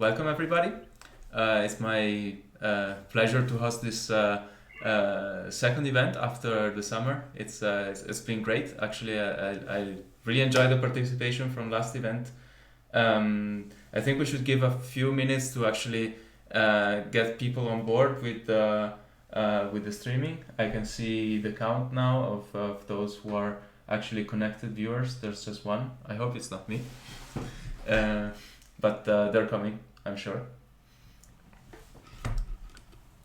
welcome everybody. It's my pleasure to host this second event after the summer. It's been great. Actually, I really enjoyed the participation from last event. I think we should give a few minutes to actually get people on board with the streaming. I can see the count now of those who are actually connected viewers. There's just one. I hope it's not me. But they're coming, I'm sure.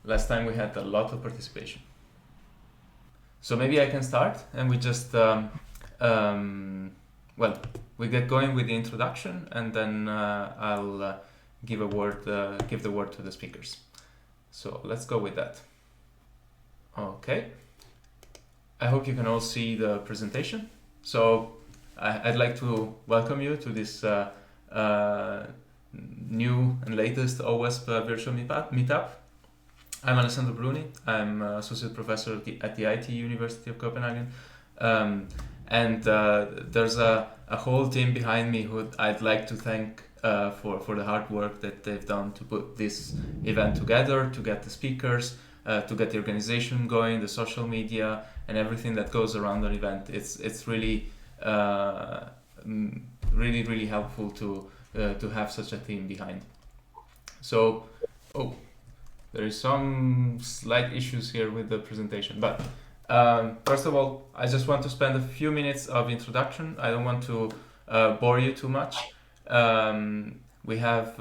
Last time we had a lot of participation. So maybe I can start and we just, we get going with the introduction and then I'll give the word to the speakers. So let's go with that. Okay. I hope you can all see the presentation. So I'd like to welcome you to this new and latest OWASP virtual meetup. I'm Alessandro Bruni. I'm associate professor at the IT University of Copenhagen. And there's a whole team behind me who I'd like to thank for the hard work that they've done to put this event together, to get the speakers, to get the organization going, the social media, and everything that goes around an event. It's really really helpful to have such a team behind. So, there is some slight issues here with the presentation, but first of all, I just want to spend a few minutes of introduction. I don't want to bore you too much. We have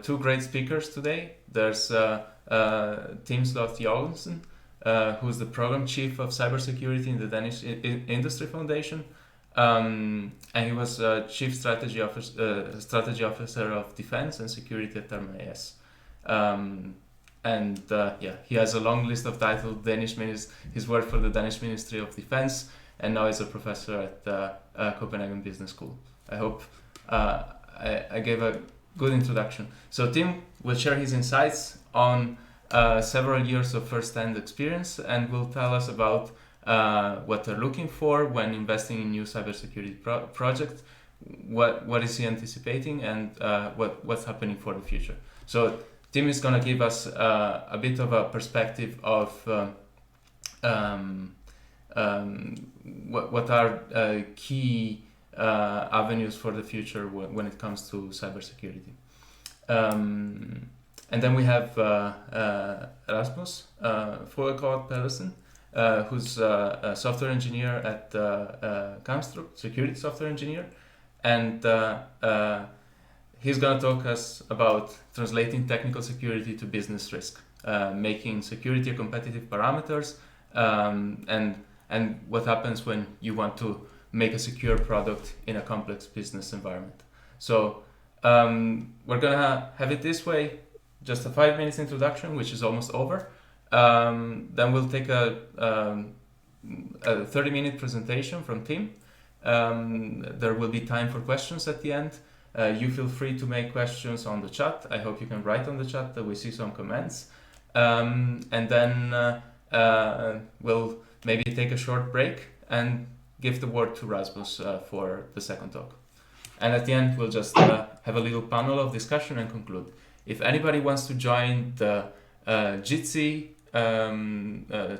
two great speakers today. There's Tim Jørgensen, who's the program chief of cybersecurity in the Danish Industry Foundation. And he was chief strategy officer of defense and security at Therma-AS. He has a long list of titles. He's worked for the Danish Ministry of Defense, and now he's a professor at the Copenhagen Business School. I hope I gave a good introduction. So Tim will share his insights on several years of first-hand experience and will tell us about what they're looking for when investing in new cybersecurity projects, what is he anticipating, and what's happening for the future. So Tim is going to give us a bit of a perspective of what are key avenues for the future when it comes to cybersecurity. And then we have Rasmus Fruergaard-Pedersen, who's a software engineer at Kamstrup, security software engineer, and he's going to talk us about translating technical security to business risk, making security a competitive parameters, and what happens when you want to make a secure product in a complex business environment. So we're going to have it this way, just a 5 minutes introduction, which is almost over. Then we'll take a 30-minute presentation from Tim. There will be time for questions at the end. You feel free to make questions on the chat. I hope you can write on the chat that we see some comments. And then we'll maybe take a short break and give the word to Rasmus for the second talk. And at the end, we'll just have a little panel of discussion and conclude. If anybody wants to join the Jitsi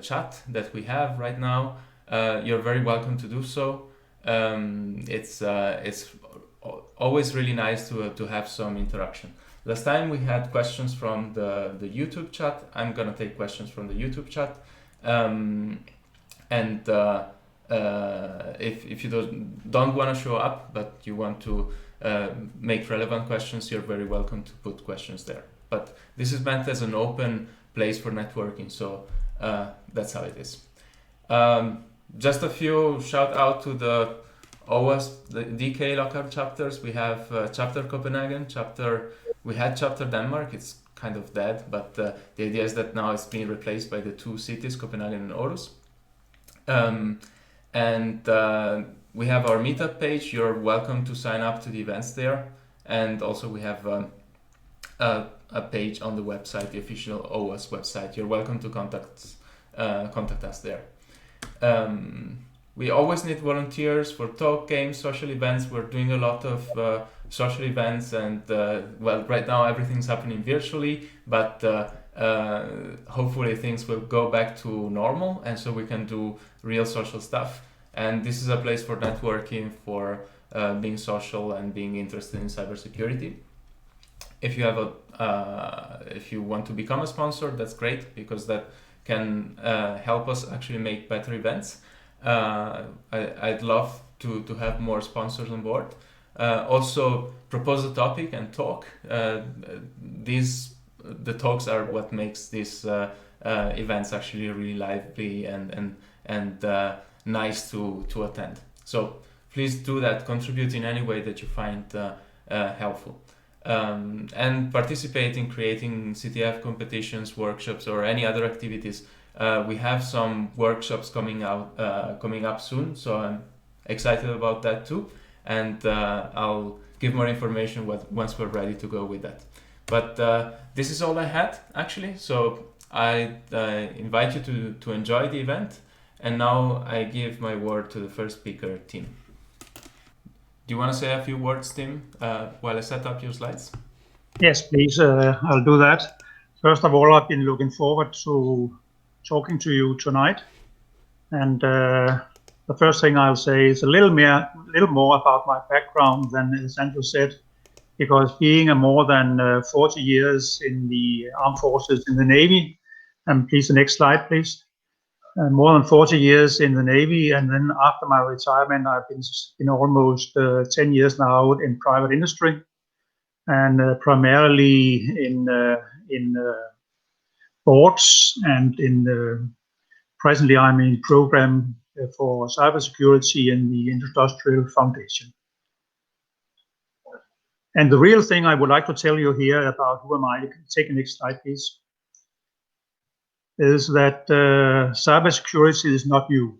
chat that we have right now, you're very welcome to do so. It's always really nice to have some interaction. Last time we had questions from the YouTube chat. I'm gonna take questions from the YouTube chat. If you don't want to show up but you want to make relevant questions, you're very welcome to put questions there. But this is meant as an open place for networking, so that's how it is. Just a few shout out to the OWASP, the DK local chapters. We have chapter Copenhagen, we had chapter Denmark. It's kind of dead, but the idea is that now it's being replaced by the two cities, Copenhagen and Aarhus. We have our meetup page. You're welcome to sign up to the events there. And also we have a page on the website, the official OWASP website. You're welcome to contact us there. We always need volunteers for talk, games, social events. We're doing a lot of social events, and well, right now everything's happening virtually, but hopefully things will go back to normal, and so we can do real social stuff. And this is a place for networking, for being social and being interested in cybersecurity. If you have if you want to become a sponsor, that's great, because that can help us actually make better events. I'd love to have more sponsors on board. Also, propose a topic and talk. The talks are what makes these events actually really lively and nice to attend. So please do that. Contribute in any way that you find helpful. And participate in creating CTF competitions, workshops, or any other activities. We have some workshops coming up soon, so I'm excited about that too. And I'll give more information once we're ready to go with that. But this is all I had, actually. So I invite you to enjoy the event. And now I give my word to the first speaker, Tim. Do you want to say a few words, Tim, while I set up your slides? Yes, please. I'll do that. First of all, I've been looking forward to talking to you tonight. And the first thing I'll say is a little more about my background than Alessandro said, because being a more than 40 years in the armed forces in the Navy, and please, the next slide, please. More than 40 years in the Navy, and then after my retirement, I've been almost 10 years now in private industry, and primarily in boards, and presently I'm in program for cybersecurity in the Industrial Foundation. And the real thing I would like to tell you here about who am I, take the next slide, please, is that cybersecurity is not new.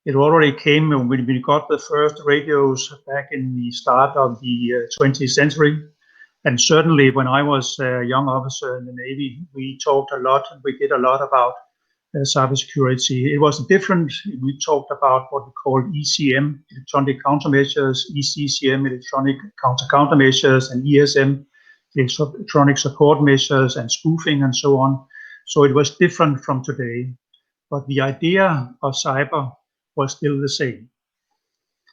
It already came when we got the first radios back in the start of the 20th century. And certainly when I was a young officer in the Navy, we talked a lot, and we did a lot about cybersecurity. It was different. We talked about what we call ECM, electronic countermeasures, ECCM, electronic countermeasures, and ESM, electronic support measures, and spoofing, and so on. So it was different from today, but the idea of cyber was still the same.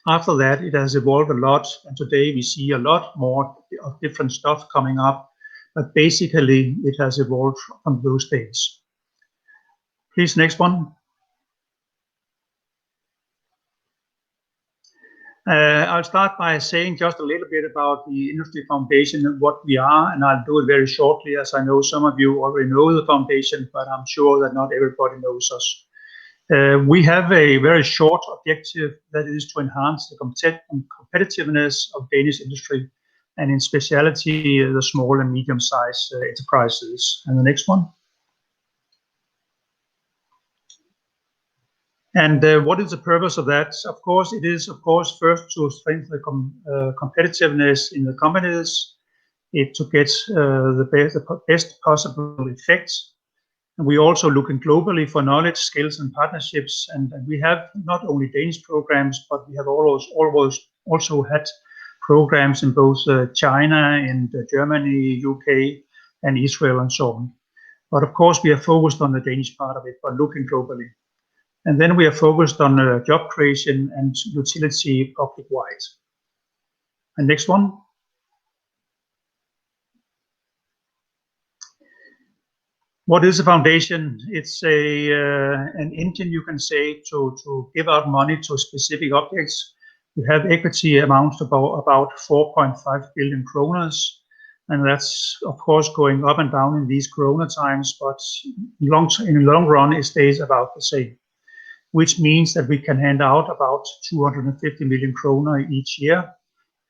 After that, it has evolved a lot, and today we see a lot more of different stuff coming up, but basically it has evolved from those days. Please, next one. I'll start by saying just a little bit about the Industry Foundation and what we are, and I'll do it very shortly, as I know some of you already know the foundation, but I'm sure that not everybody knows us. We have a very short objective, that is to enhance the competitiveness of Danish industry, and in speciality the small and medium-sized enterprises. And the next one. And what is the purpose of that? Of course, it is, first to strengthen the competitiveness in the companies, to get the best possible effects. And we also looking globally for knowledge, skills, and partnerships. And we have not only Danish programs, but we have always also had programs in both China and Germany, UK, and Israel, and so on. But of course, we are focused on the Danish part of it, but looking globally. And then we are focused on job creation and utility public-wide. And next one. What is a foundation? It's an engine, you can say, to give out money to specific objects. We have equity amounts about 4.5 billion kroner, and that's of course going up and down in these corona times, but in the long run it stays about the same, which means that we can hand out about 250 million kroner each year,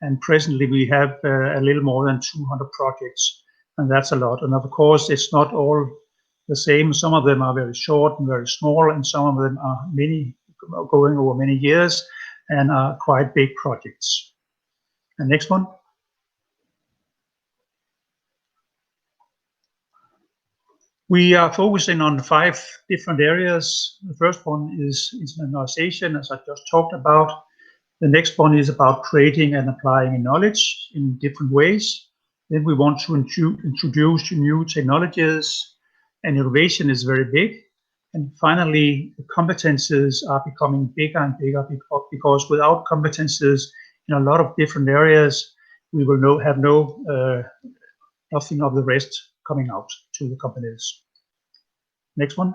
and presently we have a little more than 200 projects, and that's a lot. And of course it's not all the same. Some of them are very short and very small, and some of them are going over many years and are quite big projects. And next one. We are focusing on 5 different areas. The first one is internationalization, as I just talked about. The next one is about creating and applying knowledge in different ways. Then we want to introduce new technologies, and innovation is very big. And finally, the competences are becoming bigger and bigger because without competences in a lot of different areas, we will have nothing of the rest coming out to the companies. Next one.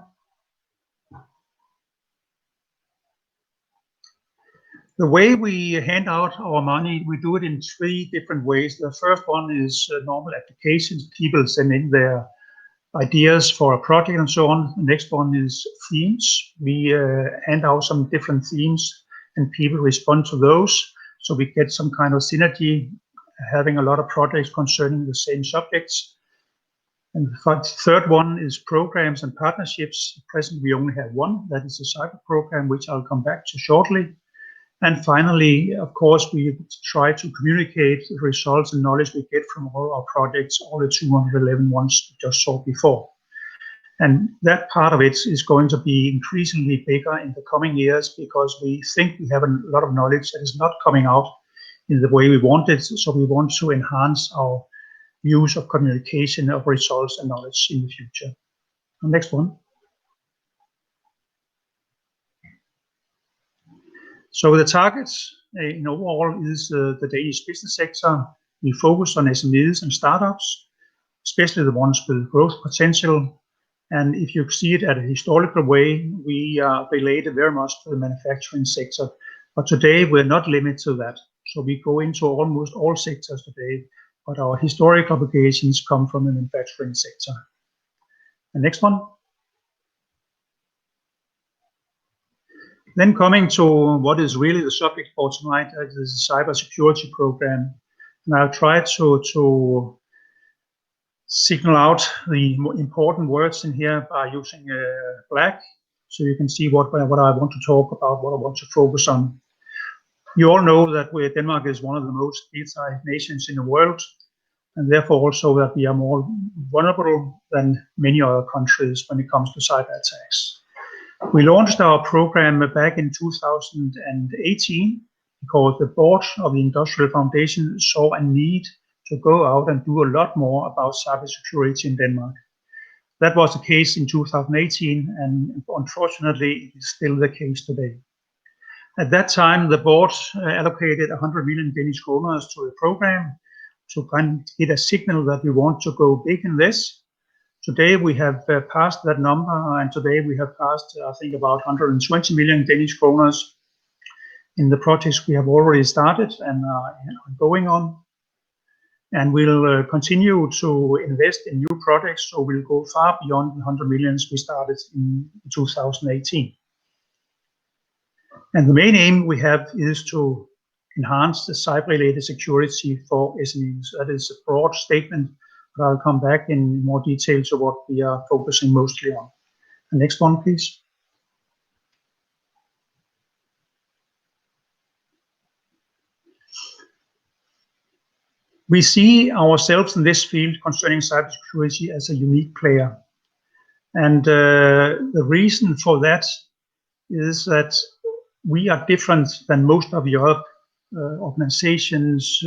The way we hand out our money, we do it in 3 different ways. The first one is normal applications. People send in their ideas for a project and so on. The next one is themes. We hand out some different themes and people respond to those. So we get some kind of synergy, having a lot of projects concerning the same subjects. And the third one is programs and partnerships. At present, we only have one. That is a cyber program, which I'll come back to shortly. And finally, of course, we try to communicate the results and knowledge we get from all our projects, all the 211 ones we just saw before. And that part of it is going to be increasingly bigger in the coming years because we think we have a lot of knowledge that is not coming out in the way we want it. So we want to enhance our use of communication of results and knowledge in the future. The next one. So the targets in overall is the Danish business sector. We focus on SMEs and startups, especially the ones with growth potential. And if you see it at a historical way, we are related very much to the manufacturing sector. But today we're not limited to that. So we go into almost all sectors today, but our historical obligations come from the manufacturing sector. The next one. Then coming to what is really the subject for tonight, is the cybersecurity program. And I'll try to signal out the important words in here by using black, so you can see what I want to talk about, what I want to focus on. You all know that Denmark is one of the most digitized nations in the world, and therefore also that we are more vulnerable than many other countries when it comes to cyber attacks. We launched our program back in 2018 because the board of the Industrial Foundation saw a need to go out and do a lot more about cybersecurity in Denmark. That was the case in 2018, and unfortunately, it is still the case today. At that time, the board allocated 100 million Danish kroner to the program to kind of get a signal that we want to go big in this. Today we have passed that number, and today we have passed, I think, about 120 million Danish kroner in the projects we have already started and are going on. And we'll continue to invest in new projects, so we'll go far beyond the 100 millions we started in 2018. And the main aim we have is to enhance the cyber-related security for SMEs. That is a broad statement, but I'll come back in more detail to what we are focusing mostly on. The next one, please. We see ourselves in this field concerning cybersecurity as a unique player. And the reason for that is that we are different than most of the other organizations,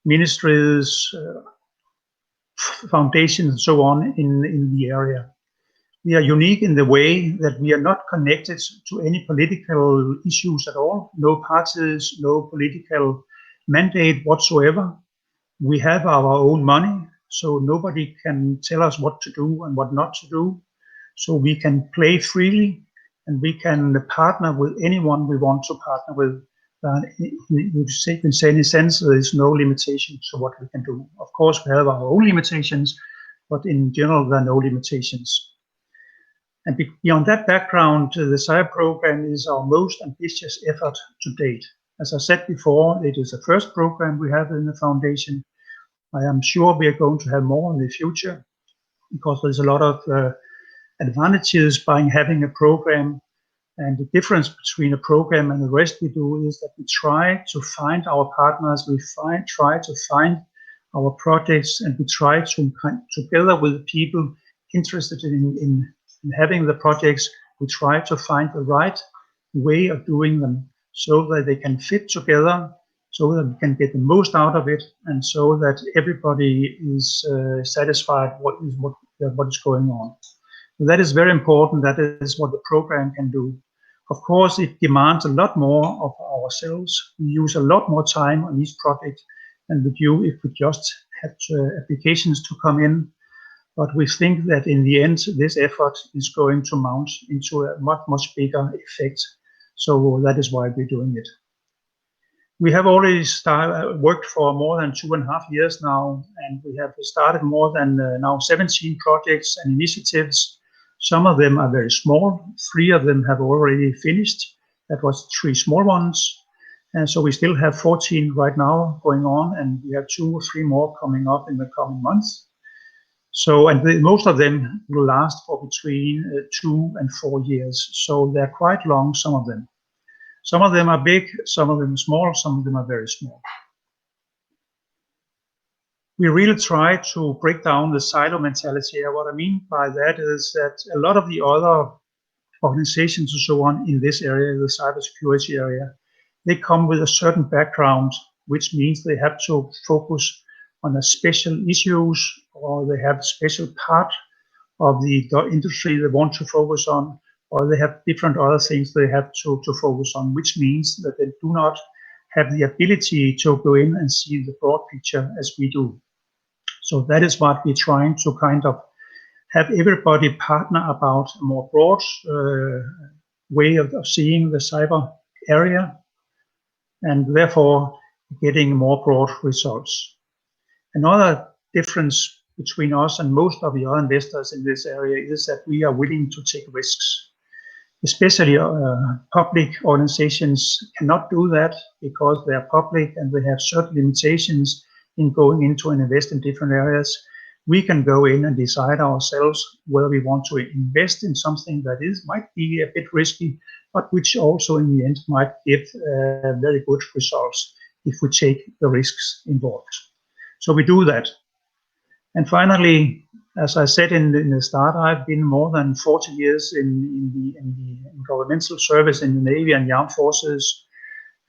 ministries, foundations, and so on in the area. We are unique in the way that we are not connected to any political issues at all, no parties, no political mandate whatsoever. We have our own money, so nobody can tell us what to do and what not to do. So we can play freely, and we can partner with anyone we want to partner with. In any sense, there is no limitation to what we can do. Of course, we have our own limitations, but in general, there are no limitations. And beyond that background, the cyber program is our most ambitious effort to date. As I said before, it is the first program we have in the foundation. I am sure we are going to have more in the future because there's a lot of advantages by having a program. And the difference between a program and the rest we do is that we try to find our partners, we try to find our projects, and we try to, together with people, interested in having the projects, we try to find the right way of doing them so that they can fit together, so that we can get the most out of it, and so that everybody is satisfied what is going on. So that is very important. That is what the program can do. Of course, it demands a lot more of ourselves. We use a lot more time on each project than we do if we just had applications to come in. But we think that in the end, this effort is going to mount into a much bigger effect. So that is why we're doing it. We have already worked for more than 2.5 years now, and we have started more than now 17 projects and initiatives. Some of them are very small. 3 of them have already finished. That was 3 small ones. And so we still have 14 right now going on, and we have 2 or 3 more coming up in the coming months. So, and most of them will last for between 2 and 4 years. So they're quite long, some of them. Some of them are big, some of them small, some of them are very small. We really try to break down the silo mentality. What I mean by that is that a lot of the other organizations and so on in this area, the cybersecurity area, they come with a certain background, which means they have to focus on a special issues, or they have a special part of the industry they want to focus on, or they have different other things they have to focus on, which means that they do not have the ability to go in and see the broad picture as we do. So that is what we're trying to kind of have everybody partner about a more broad way of seeing the cyber area, and therefore getting more broad results. Another difference between us and most of the other investors in this area is that we are willing to take risks. Especially public organizations cannot do that because they are public and they have certain limitations in going into and invest in different areas. We can go in and decide ourselves whether we want to invest in something that might be a bit risky, but which also in the end might give very good results if we take the risks involved. So we do that. And finally, as I said in the start, I've been more than 40 years in governmental service in the Navy and the Armed Forces,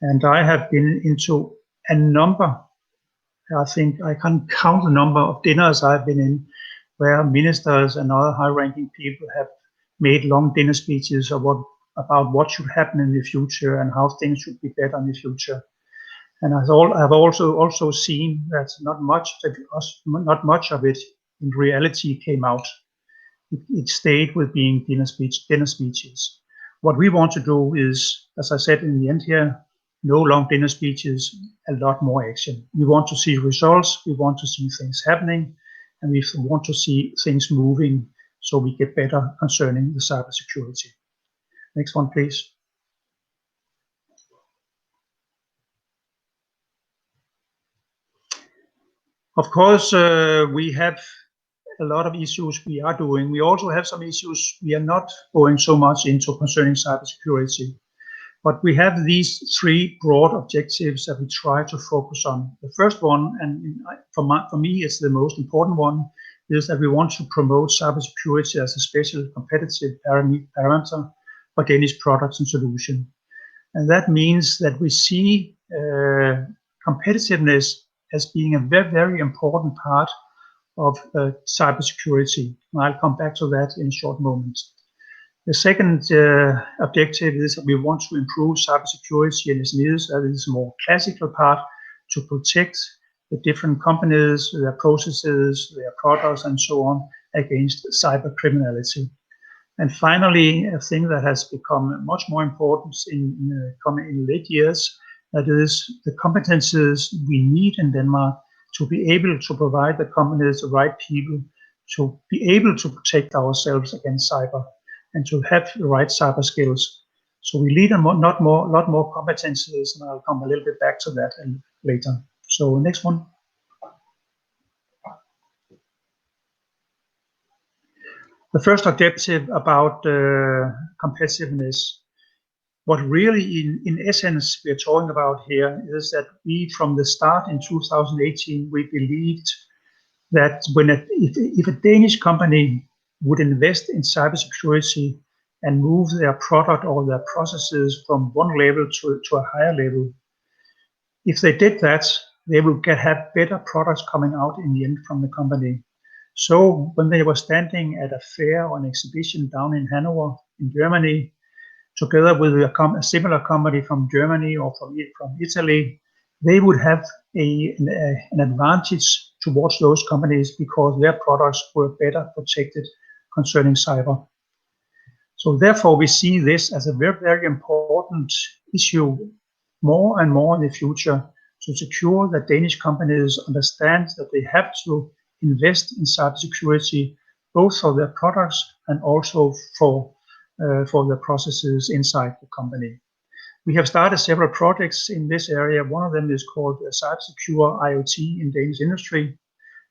and I have been into a number, I think I can't count the number of dinners I've been in, where ministers and other high-ranking people have made long dinner speeches about what should happen in the future and how things should be better in the future. And I've also seen that not much of it in reality came out. It stayed with being dinner speeches. What we want to do is, as I said in the end here, no long dinner speeches, a lot more action. We want to see results, we want to see things happening, and we want to see things moving so we get better concerning the cybersecurity. Next one, please. Of course, we have a lot of issues we are doing. We also have some issues we are not going so much into concerning cybersecurity. But we have these 3 broad objectives that we try to focus on. The first one, and for me it's the most important one, is that we want to promote cybersecurity as a special competitive parameter for Danish products and solutions. And that means that we see competitiveness as being a very, very important part of cybersecurity. And I'll come back to that in a short moment. The second objective is that we want to improve cybersecurity and SMEs. That is a more classical part to protect the different companies, their processes, their products, and so on against cyber criminality. And finally, a thing that has become much more important in late years, that is the competences we need in Denmark to be able to provide the companies the right people to be able to protect ourselves against cyber and to have the right cyber skills. So we need a lot more competences, and I'll come a little bit back to that later. So next one. The first objective about competitiveness. What really in essence we are talking about here is that we, from the start in 2018, we believed that if a Danish company would invest in cybersecurity and move their product or their processes from one level to a higher level. If they did that, they would have better products coming out in the end from the company. So when they were standing at a fair or an exhibition down in Hanover in Germany, together with a similar company from Germany or from Italy, they would have an advantage towards those companies because their products were better protected concerning cyber. So therefore, we see this as a very, very important issue more and more in the future to secure that Danish companies understand that they have to invest in cybersecurity, both for their products and also for the processes inside the company. We have started several projects in this area. One of them is called Cybersecure IoT in Danish industry.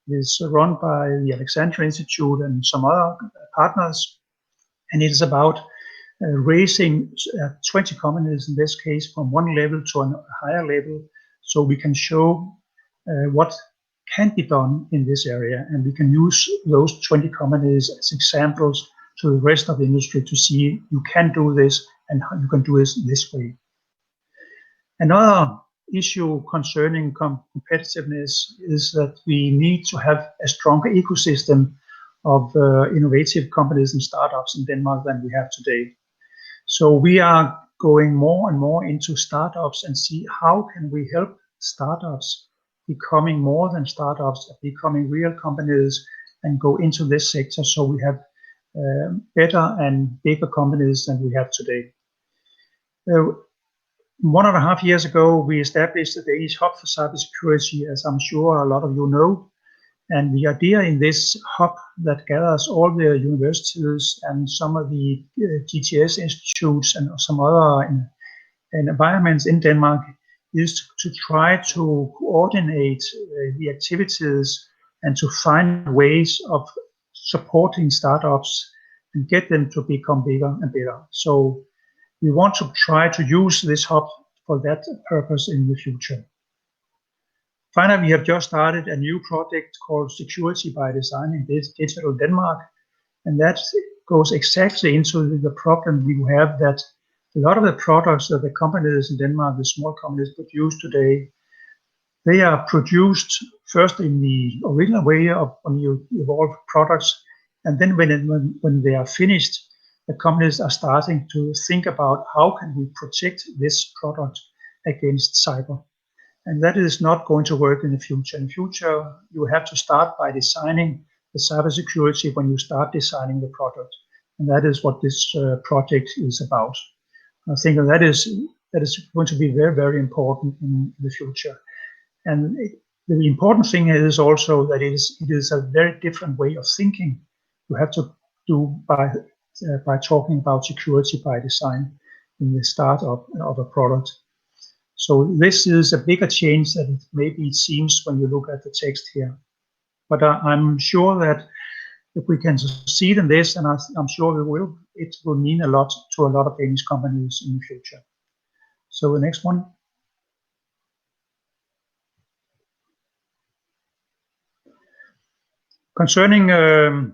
It is run by the Alexandra Institute and some other partners. And it is about raising 20 companies, in this case, from one level to a higher level, so we can show what can be done in this area. And we can use those 20 companies as examples to the rest of the industry to see you can do this and how you can do this way. Another issue concerning competitiveness is that we need to have a stronger ecosystem of innovative companies and startups in Denmark than we have today. So we are going more and more into startups and see how can we help startups becoming more than startups, becoming real companies and go into this sector so we have better and bigger companies than we have today. 1.5 years ago, we established the Danish Hub for Cybersecurity, as I'm sure a lot of you know. And the idea in this hub that gathers all the universities and some of the GTS institutes and some other environments in Denmark is to try to coordinate the activities and to find ways of supporting startups and get them to become bigger and better. So we want to try to use this hub for that purpose in the future. Finally, we have just started a new project called Security by Design in Digital Denmark, and that goes exactly into the problem we have that a lot of the products that the companies in Denmark, the small companies produce today, they are produced first in the original way of when you evolve products, and then when they are finished, the companies are starting to think about how can we protect this product against cyber. And that is not going to work in the future. In the future, you have to start by designing the cybersecurity when you start designing the product. And that is what this project is about. I think that is going to be very, very important in the future. And the important thing is also that it is a very different way of thinking you have to do by talking about security by design in the start of a product. So this is a bigger change than maybe it seems when you look at the text here. But I'm sure that if we can succeed in this, and I'm sure we will, it will mean a lot to a lot of Danish companies in the future. So the next one. Concerning the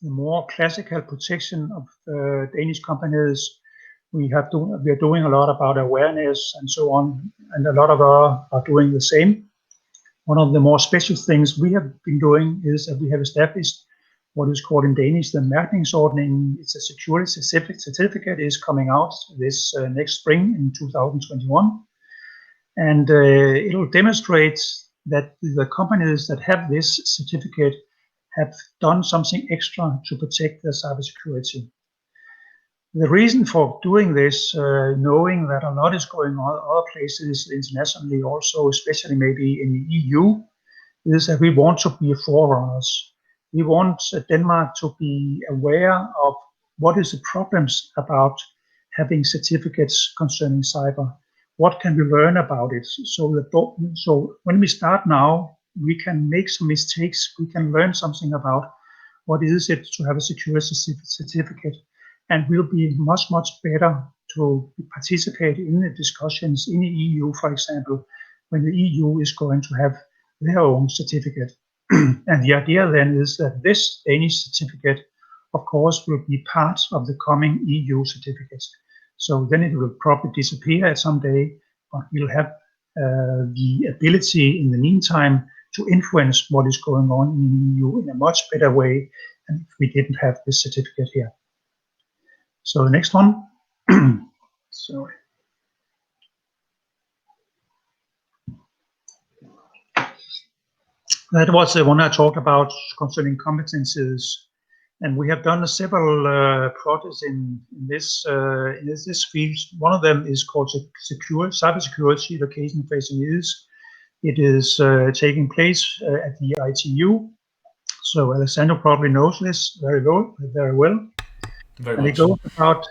more classical protection of Danish companies, we are doing a lot about awareness and so on, and a lot of are doing the same. One of the more special things we have been doing is that we have established what is called in Danish the mærkningsordning. It's a security certificate is coming out this next spring in 2021, and it will demonstrate that the companies that have this certificate have done something extra to protect their cybersecurity. The reason for doing this, knowing that a lot is going on other places internationally also, especially maybe in the EU, is that we want to be forerunners. We want Denmark to be aware of what is the problems about having certificates concerning cyber. What can we learn about it? So when we start now, we can make some mistakes. We can learn something about what is it to have a security certificate. And we'll be much, much better to participate in the discussions in the EU, for example, when the EU is going to have their own certificate. And the idea then is that this Danish certificate of course, will be part of the coming EU certificates. So then it will probably disappear at some day, but we'll have the ability in the meantime to influence what is going on in the EU in a much better way than if we didn't have this certificate here. So the next one. Sorry. That was the one I talked about concerning competencies, and we have done several projects in this field. One of them is called Cybersecurity Location Facing Youth. It is taking place at the ITU. So Alessandro probably knows this very well. And it goes about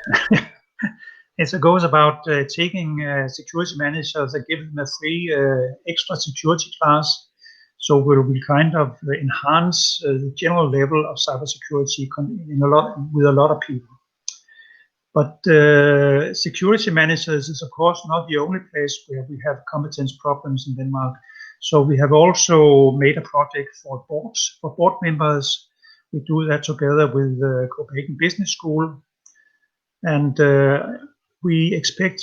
it goes about taking security managers and giving them a free extra security class. So we will kind of enhance the general level of cybersecurity with a lot of people. But security managers is of course not the only place where we have competence problems in Denmark. So we have also made a project for board members. We do that together with the Copenhagen Business School, and we expect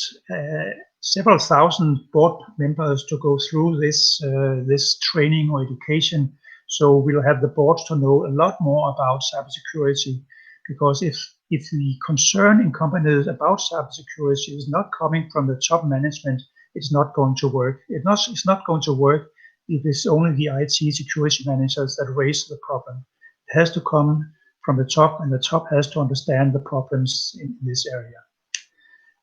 several thousand board members to go through this training or education. So we'll have the boards to know a lot more about cybersecurity, because if the concern in companies about cybersecurity is not coming from the top management, it's not going to work. It's not going to work if it's only the IT security managers that raise the problem. It has to come from the top, and the top has to understand the problems in this area.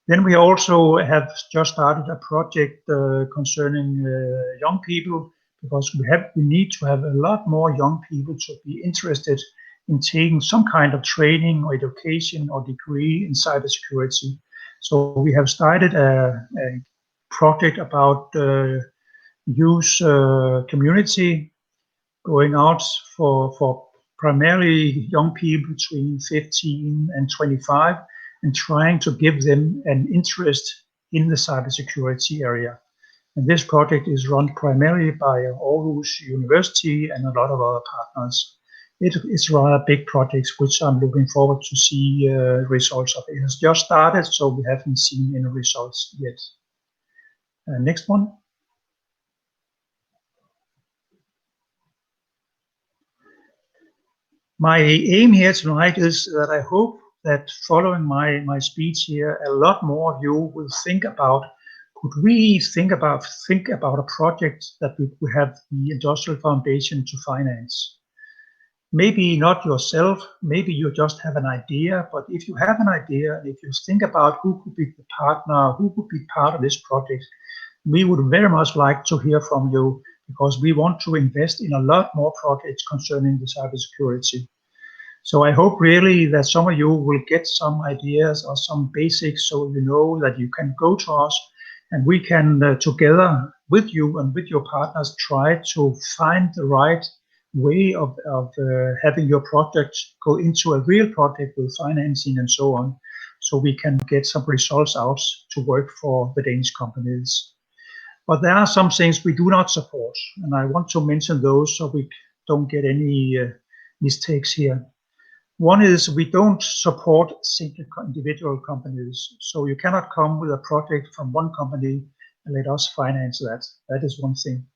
Then we also have just started a project concerning young people, because we need to have a lot more young people to be interested in taking some kind of training or education or degree in cybersecurity. So we have started a project about youth community, going out for primarily young people between 15 and 25, and trying to give them an interest in the cybersecurity area. And this project is run primarily by Aarhus University and a lot of other partners. It's rather big projects, which I'm looking forward to see results of. It has just started, so we haven't seen any results yet. Next one. My aim here tonight is that I hope that following my speech here, a lot more of you will think about, could we think about a project that we have the industrial foundation to finance? Maybe not yourself, maybe you just have an idea, but if you have an idea, if you think about who could be the partner, who could be part of this project, we would very much like to hear from you, because we want to invest in a lot more projects concerning the cybersecurity. So I hope really that some of you will get some ideas or some basics, so you know that you can go to us and we can together with you and with your partners try to find the right way of having your project go into a real project with financing and so on, so we can get some results out to work for the Danish companies. But there are some things we do not support, and I want to mention those so we don't get any mistakes here. One is we don't support single individual companies. So you cannot come with a project from one company and let us finance that. That is one thing.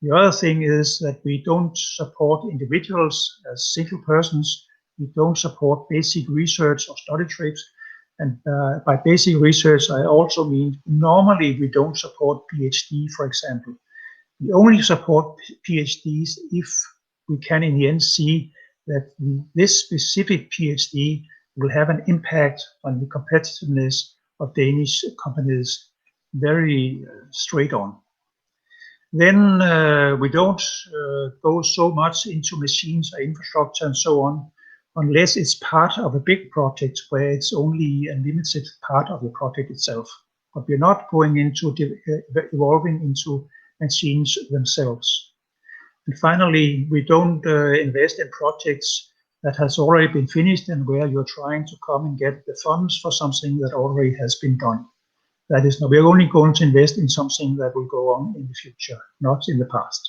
The other thing is that we don't support individuals as single persons. We don't support basic research or study trips. And by basic research, I also mean normally we don't support PhD, for example. We only support PhDs if we can in the end see that this specific PhD will have an impact on the competitiveness of Danish companies very straight on. Then we don't go so much into machines or infrastructure and so on, unless it's part of a big project where it's only a limited part of the project itself. But we're not going into evolving into machines themselves. And finally, we don't invest in projects that has already been finished and where you're trying to come and get the funds for something that already has been done. That is, we're only going to invest in something that will go on in the future, not in the past.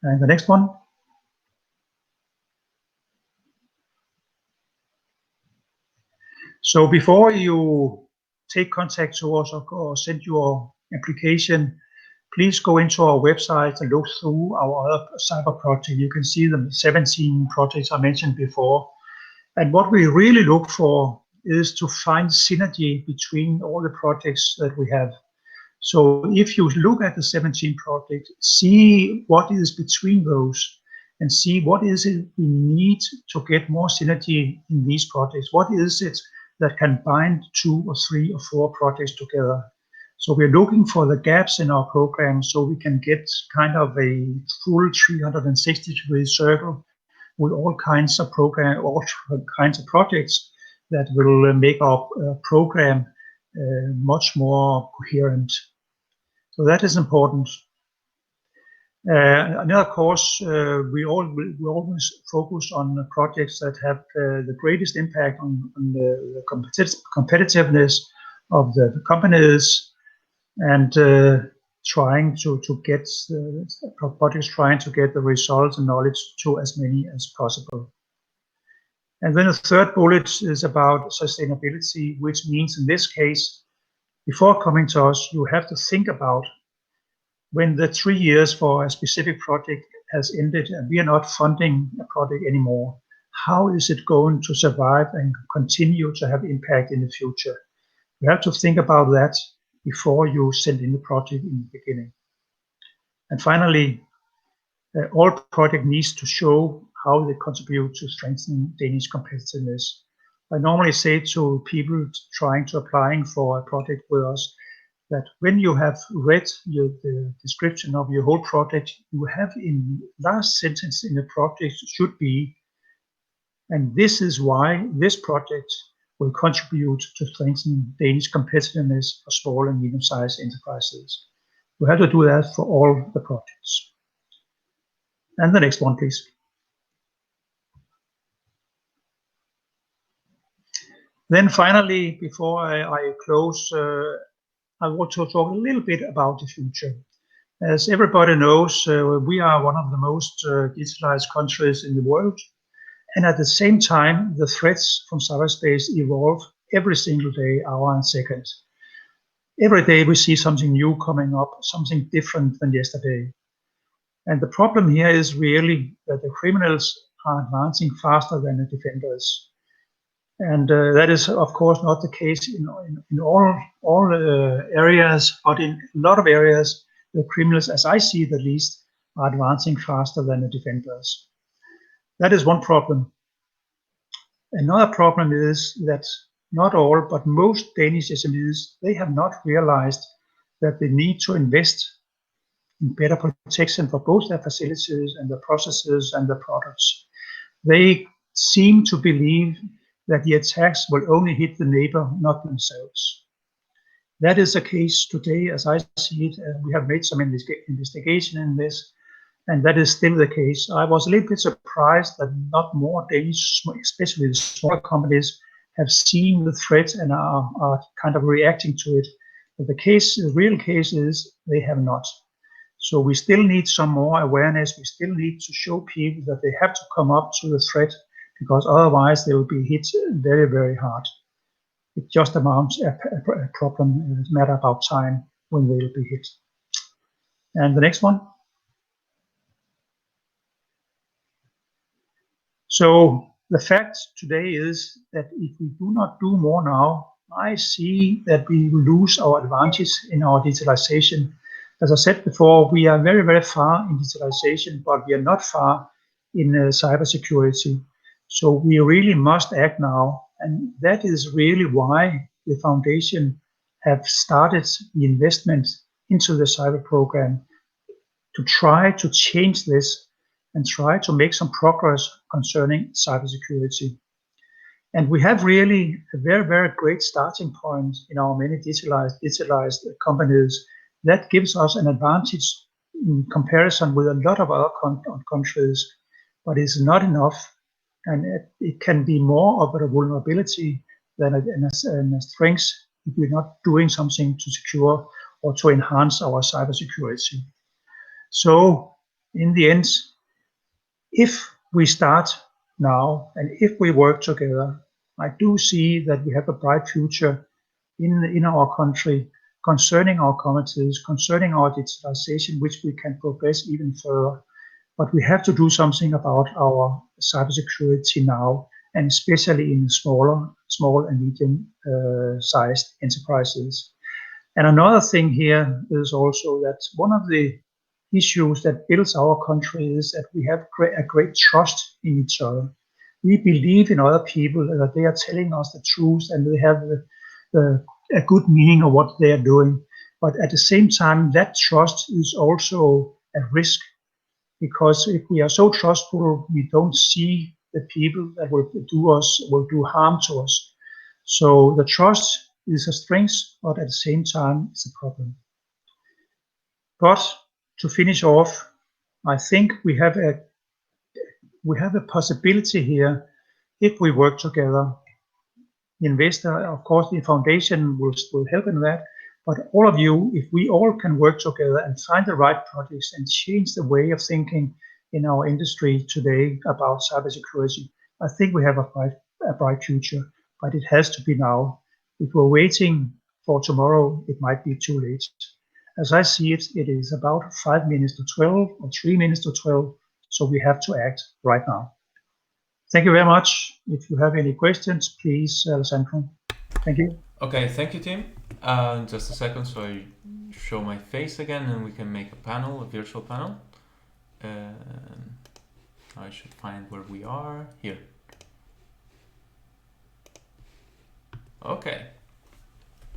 And the next one. So before you take contact to us or send your application, please go into our website and look through our other cyber projects. You can see the 17 projects I mentioned before. And what we really look for is to find synergy between all the projects that we have. So if you look at the 17 projects, see what is between those and see what is it we need to get more synergy in these projects. What is it that can bind 2 or 3 or 4 projects together? So we're looking for the gaps in our program so we can get kind of a full 360-degree circle with all kinds of projects that will make our program much more coherent. So that is important. And of course, we always focus on projects that have the greatest impact on the competitiveness of the companies, and trying to get projects trying to get the results and knowledge to as many as possible. And then the third bullet is about sustainability, which means in this case, before coming to us, you have to think about when the 3 years for a specific project has ended and we are not funding a project anymore, how is it going to survive and continue to have impact in the future? You have to think about that before you send in the project in the beginning. And finally, all project needs to show how they contribute to strengthening Danish competitiveness. I normally say to people trying to applying for a project with us that when you have read the description of your whole project, you have in last sentence in the project should be, and this is why this project will contribute to strengthening Danish competitiveness for small and medium-sized enterprises. You have to do that for all the projects. And the next one, please. Then finally, before I close, I want to talk a little bit about the future. As everybody knows, we are one of the most digitalized countries in the world. And at the same time, the threats from cyberspace evolve every single day, hour and second. Every day we see something new coming up, something different than yesterday. And the problem here is really that the criminals are advancing faster than the defenders. And that is, of course, not the case in all areas, but in a lot of areas, the criminals, as I see it at least, are advancing faster than the defenders. That is one problem. Another problem is that not all, but most Danish SMEs, they have not realized that they need to invest in better protection for both their facilities and the processes and the products. They seem to believe that the attacks will only hit the neighbor, not themselves. That is the case today, as I see it. We have made some investigation in this, and that is still the case. I was a little bit surprised that not more Danish, especially the smaller companies, have seen the threat and are kind of reacting to it. But the real case is they have not. So we still need some more awareness. We still need to show people that they have to come up to the threat, because otherwise they will be hit very, very hard. It just amounts a problem. It's a matter about time when they will be hit. And the next one. So the fact today is that if we do not do more now, I see that we will lose our advantage in our digitalization. As I said before, we are very, very far in digitalization, but we are not far in cybersecurity. So we really must act now. And that is really why the foundation have started the investment into the cyber program to try to change this and try to make some progress concerning cybersecurity. And we have really a very, very great starting point in our many digitalized companies. That gives us an advantage in comparison with a lot of other countries, but it's not enough. And it can be more of a vulnerability than a strength if we're not doing something to secure or to enhance our cybersecurity. So in the end, if we start now and if we work together, I do see that we have a bright future in our country concerning our committees, concerning our digitalization, which we can progress even further. But we have to do something about our cybersecurity now, and especially in small and medium-sized enterprises. And another thing here is also that one of the issues that builds our country is that we have a great trust in each other. We believe in other people, that they are telling us the truth and they have a good meaning of what they are doing. But at the same time, that trust is also at risk, because if we are so trustful, we don't see the people that will do harm to us. So the trust is a strength, but at the same time, it's a problem. But to finish off, I think we have a possibility here if we work together. The investor, of course, the foundation will help in that. But all of you, if we all can work together and find the right projects and change the way of thinking in our industry today about cybersecurity, I think we have a bright future. But it has to be now. If we're waiting for tomorrow, it might be too late. As I see it, it is about 5 minutes to 12 or 3 minutes to 12, so we have to act right now. Thank you very much. If you have any questions, please, Alessandro. Thank you. Okay, thank you, Tim. Just a second, so I show my face again, and we can make a virtual panel. I should find where we are. Here. Okay.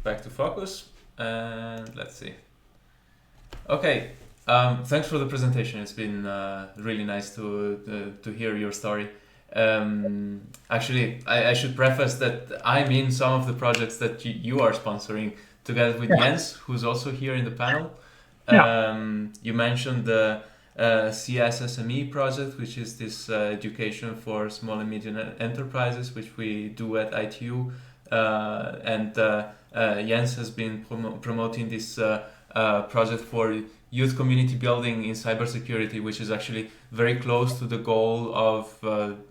Back to focus, and let's see. Okay. Thanks for the presentation. It's been really nice to hear your story. Actually, I should preface that I'm in some of the projects that you are sponsoring together with Jens, who's also here in the panel. You mentioned the CSSME project, which is this education for small and medium enterprises, which we do at ITU. And Jens has been promoting this project for youth community building in cybersecurity, which is actually very close to the goal of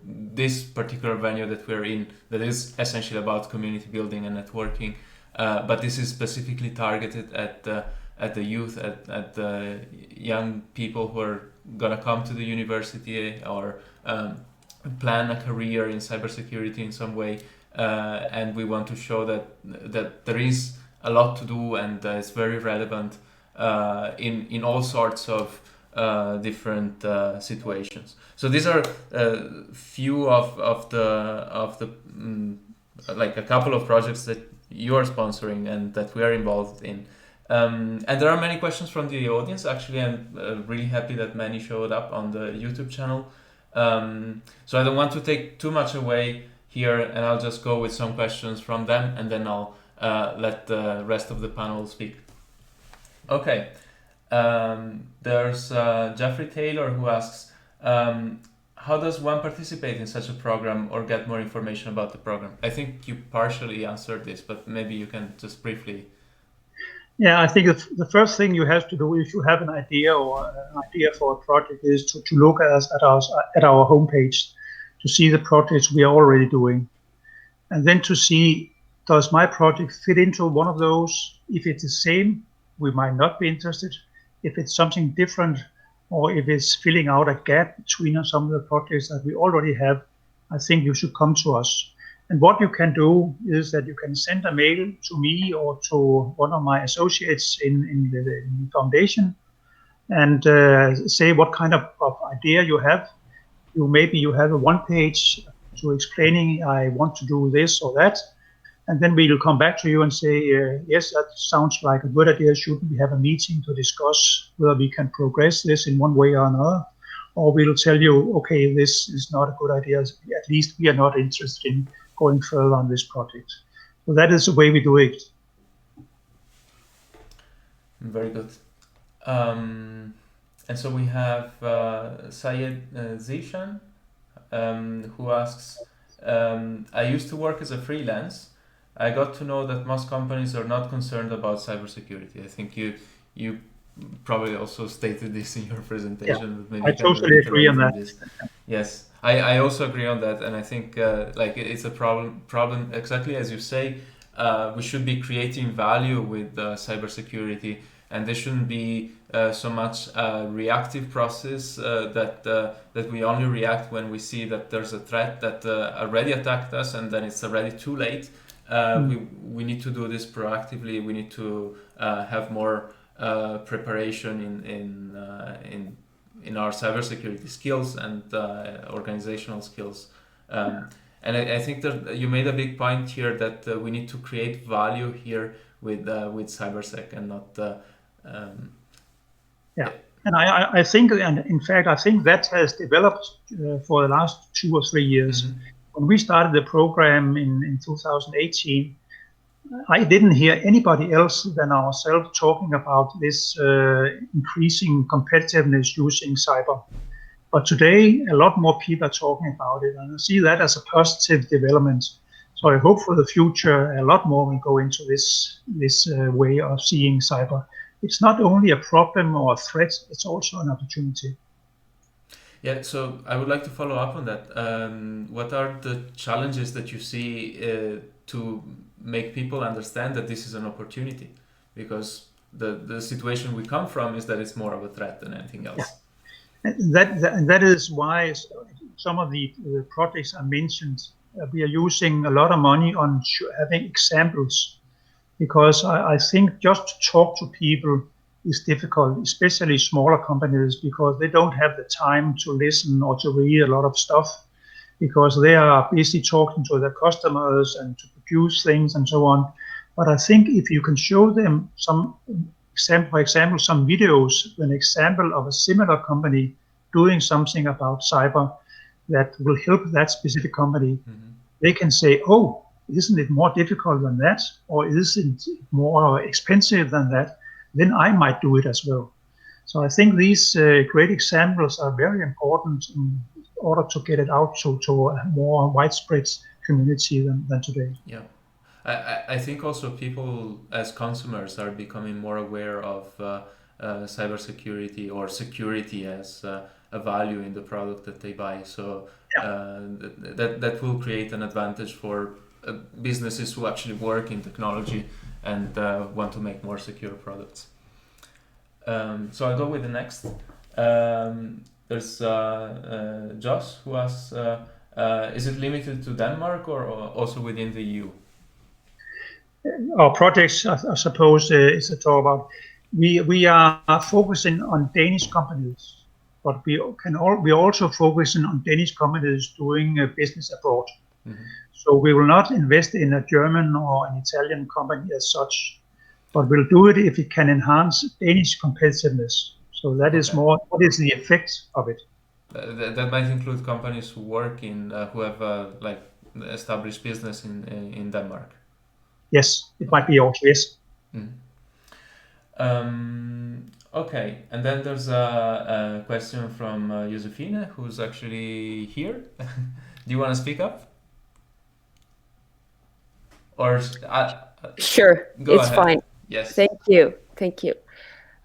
this particular venue that we're in, that is essentially about community building and networking. But this is specifically targeted at the youth, at the young people who are gonna come to the university or plan a career in cybersecurity in some way. And we want to show that there is a lot to do, and it's very relevant in all sorts of different situations. So these are few of the like a couple of projects that you are sponsoring and that we are involved in. And there are many questions from the audience. Actually, I'm really happy that many showed up on the YouTube channel. So I don't want to take too much away here, and I'll just go with some questions from them, and then I'll let the rest of the panel speak. Okay, there's Jeffrey Taylor who asks, how does one participate in such a program or get more information about the program? I think you partially answered this, but maybe you can just briefly. Yeah, I think the first thing you have to do if you have an idea or an idea for a project is to look at our homepage, to see the projects we are already doing, and then to see, does my project fit into one of those? If it's the same, we might not be interested. If it's something different, or if it's filling out a gap between some of the projects that we already have, I think you should come to us. And what you can do is that you can send a mail to me or to one of my associates in the foundation and say what kind of idea you have. Maybe you have a one page to explaining, I want to do this or that. And then we will come back to you and say, yes, that sounds like a good idea. Shouldn't we have a meeting to discuss whether we can progress this in one way or another? Or we'll tell you, okay, this is not a good idea. At least we are not interested in going further on this project. So that is the way we do it. Very good. And so we have Syed Zishan, who asks, I used to work as a freelance. I got to know that most companies are not concerned about cybersecurity. I think you probably also stated this in your presentation. Yeah, but maybe I totally agree on that. Yes, I also agree on that, and I think like it's a problem exactly as you say. We should be creating value with cybersecurity, and there shouldn't be so much reactive process that we only react when we see that there's a threat that already attacked us, and then it's already too late. We need to do this proactively. We need to have more preparation in our cybersecurity skills and organizational skills. And I think that you made a big point here that we need to create value here with cybersec and not. Yeah, and I think, and in fact, I think that has developed for the last 2 or 3 years. Mm-hmm. When we started the program in 2018, I didn't hear anybody else than ourselves talking about this increasing competitiveness using cyber. But today, a lot more people are talking about it, and I see that as a positive development. So I hope for the future, a lot more will go into this way of seeing cyber. It's not only a problem or a threat; it's also an opportunity. Yeah, so I would like to follow up on that. What are the challenges that you see to make people understand that this is an opportunity? Because the situation we come from is that it's more of a threat than anything else. Yeah. That is why some of the projects I mentioned, we are using a lot of money on having examples, because I think just to talk to people is difficult, especially smaller companies, because they don't have the time to listen or to read a lot of stuff, because they are busy talking to their customers and to produce things and so on. But I think if you can show them for example, some videos, an example of a similar company doing something about cyber that will help that specific company, they can say, oh, isn't it more difficult than that? Or isn't it more expensive than that? Then I might do it as well. So I think these great examples are very important in order to get it out to a more widespread community than today. Yeah. I think also people as consumers are becoming more aware of cybersecurity or security as a value in the product that they buy. So that will create an advantage for businesses who actually work in technology and want to make more secure products. So I'll go with the next. There's Josh who asks, is it limited to Denmark or also within the EU? Our projects, I suppose, is to talk about. We are focusing on Danish companies, but we are also focusing on Danish companies doing business abroad. Mm-hmm. So we will not invest in a German or an Italian company as such, but we'll do it if it can enhance Danish competitiveness. So that is more, what is the effect of it? That might include companies who work in, who have like established business in Denmark. Yes, it might be also, yes. Okay, and then there's a question from Josephine, who's actually here. Do you want to speak up? Or sure, it's ahead. Fine. Yes. Thank you.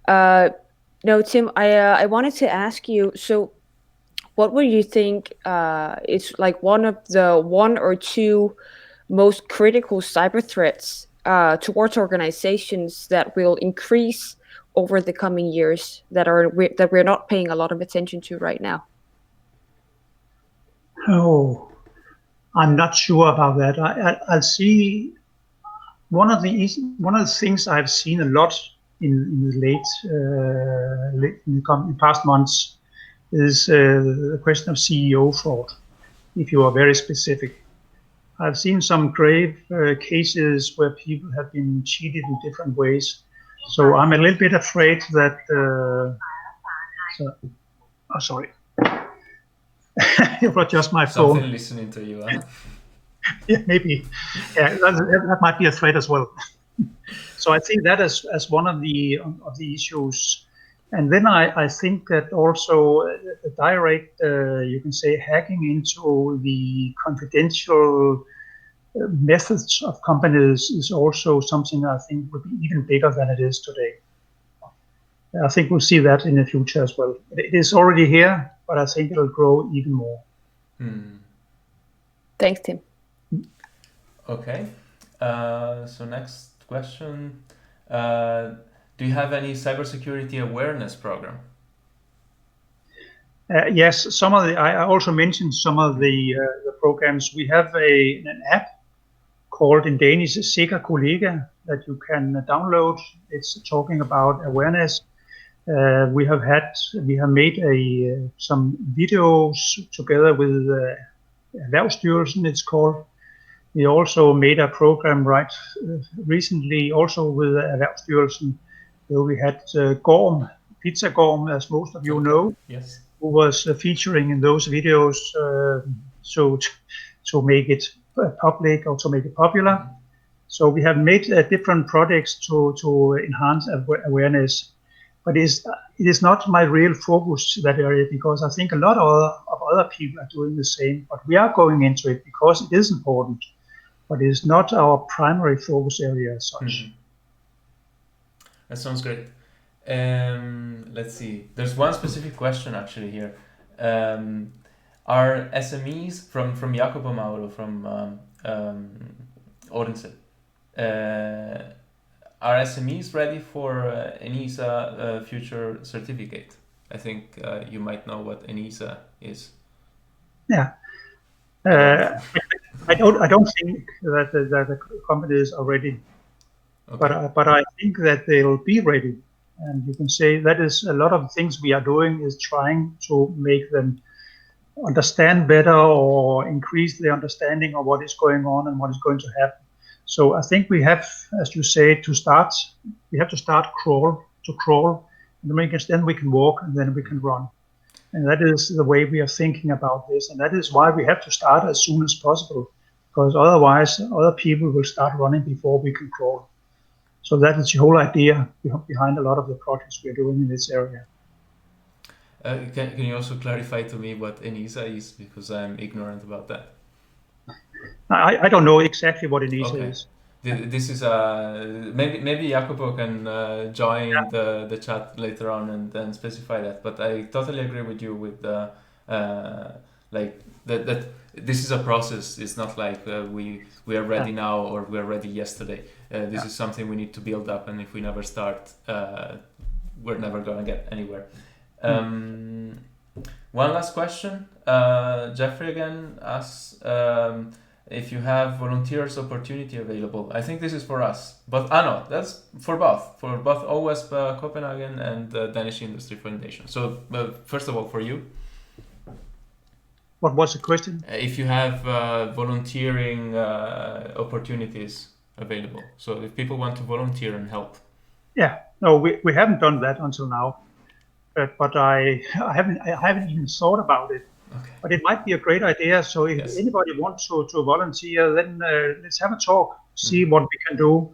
No, Tim, I wanted to ask you, so what would you think is like one or two most critical cyber threats towards organizations that will increase over the coming years that we're not paying a lot of attention to right now? Oh, I'm not sure about that. I'll see. One of the things I've seen a lot in the past months is the question of CEO fraud. If you are very specific, I've seen some grave cases where people have been cheated in different ways. So I'm a little bit afraid that. Sorry. It was just my phone. Something listening to you, huh? Yeah, maybe. Yeah, that might be a threat as well. So I think that as one of the issues. And then I think that also the direct, you can say, hacking into the confidential methods of companies is also something I think would be even bigger than it is today. I think we'll see that in the future as well. It is already here, but I think it'll grow even more. Thanks, Tim. Okay. So next question. Do you have any cybersecurity awareness program? Yes, some of the. I also mentioned some of the programs. We have an app called in Danish Sikker Kollega that you can download. It's talking about awareness. We have made some videos together with Erhvervsstyrelsen, it's called. We also made a program recently also with Erhvervsstyrelsen, where we had Pizza Gorm, as most of you know, yes, who was featuring in those videos to make it public or to make it popular. So we have made different projects to enhance awareness. But it is not my real focus, that area, because I think a lot of other people are doing the same. But we are going into it because it is important. But it is not our primary focus area as such. That sounds great. Let's see. There's one specific question actually here. Are SMEs from Jacob and Mauro from Odense? Are SMEs ready for ENISA future certificate? I think you might know what ENISA is. Yeah. I don't think that the companies are ready, but I think that they'll be ready. And you can say that is a lot of things we are doing is trying to make them understand better or increase the understanding of what is going on and what is going to happen. So I think we have, as you say, we have to start crawl, and then we can walk, and then we can run. And that is the way we are thinking about this. And that is why we have to start as soon as possible, because otherwise other people will start running before we can crawl. So that is the whole idea behind a lot of the projects we're doing in this area. Can you also clarify to me what ENISA is, because I'm ignorant about that? I don't know exactly what ENISA is. This is maybe Jacopo can join the chat later on and then specify that. But I totally agree with you with like that this is a process. It's not like we are ready now or we are ready yesterday. This is something we need to build up, and if we never start, we're never gonna get anywhere. One last question. Jeffrey again asks if you have volunteers opportunity available. I think this is for us, but no, that's for both OWASP Copenhagen and the Danish Industry Foundation. So first of all, for you. What was the question? If you have volunteering opportunities available. So if people want to volunteer and help. Yeah, no, we haven't done that until now. But I haven't even thought about it. Okay. But it might be a great idea. So if anybody wants to volunteer, then let's have a talk, see what we can do.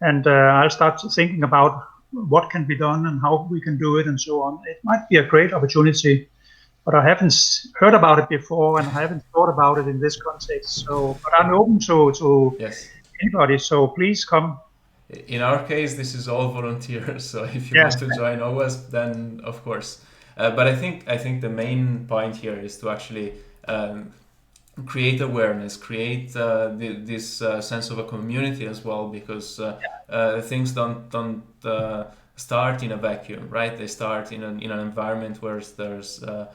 And I'll start thinking about what can be done and how we can do it and so on. It might be a great opportunity, but I haven't heard about it before and I haven't thought about it in this context. So, but I'm open to anybody. So please come. In our case, this is all volunteers. So if you want to join OWASP, then of course. But I think the main point here is to actually create awareness, create this sense of a community as well, because things don't start in a vacuum, right? They start in an environment where there's a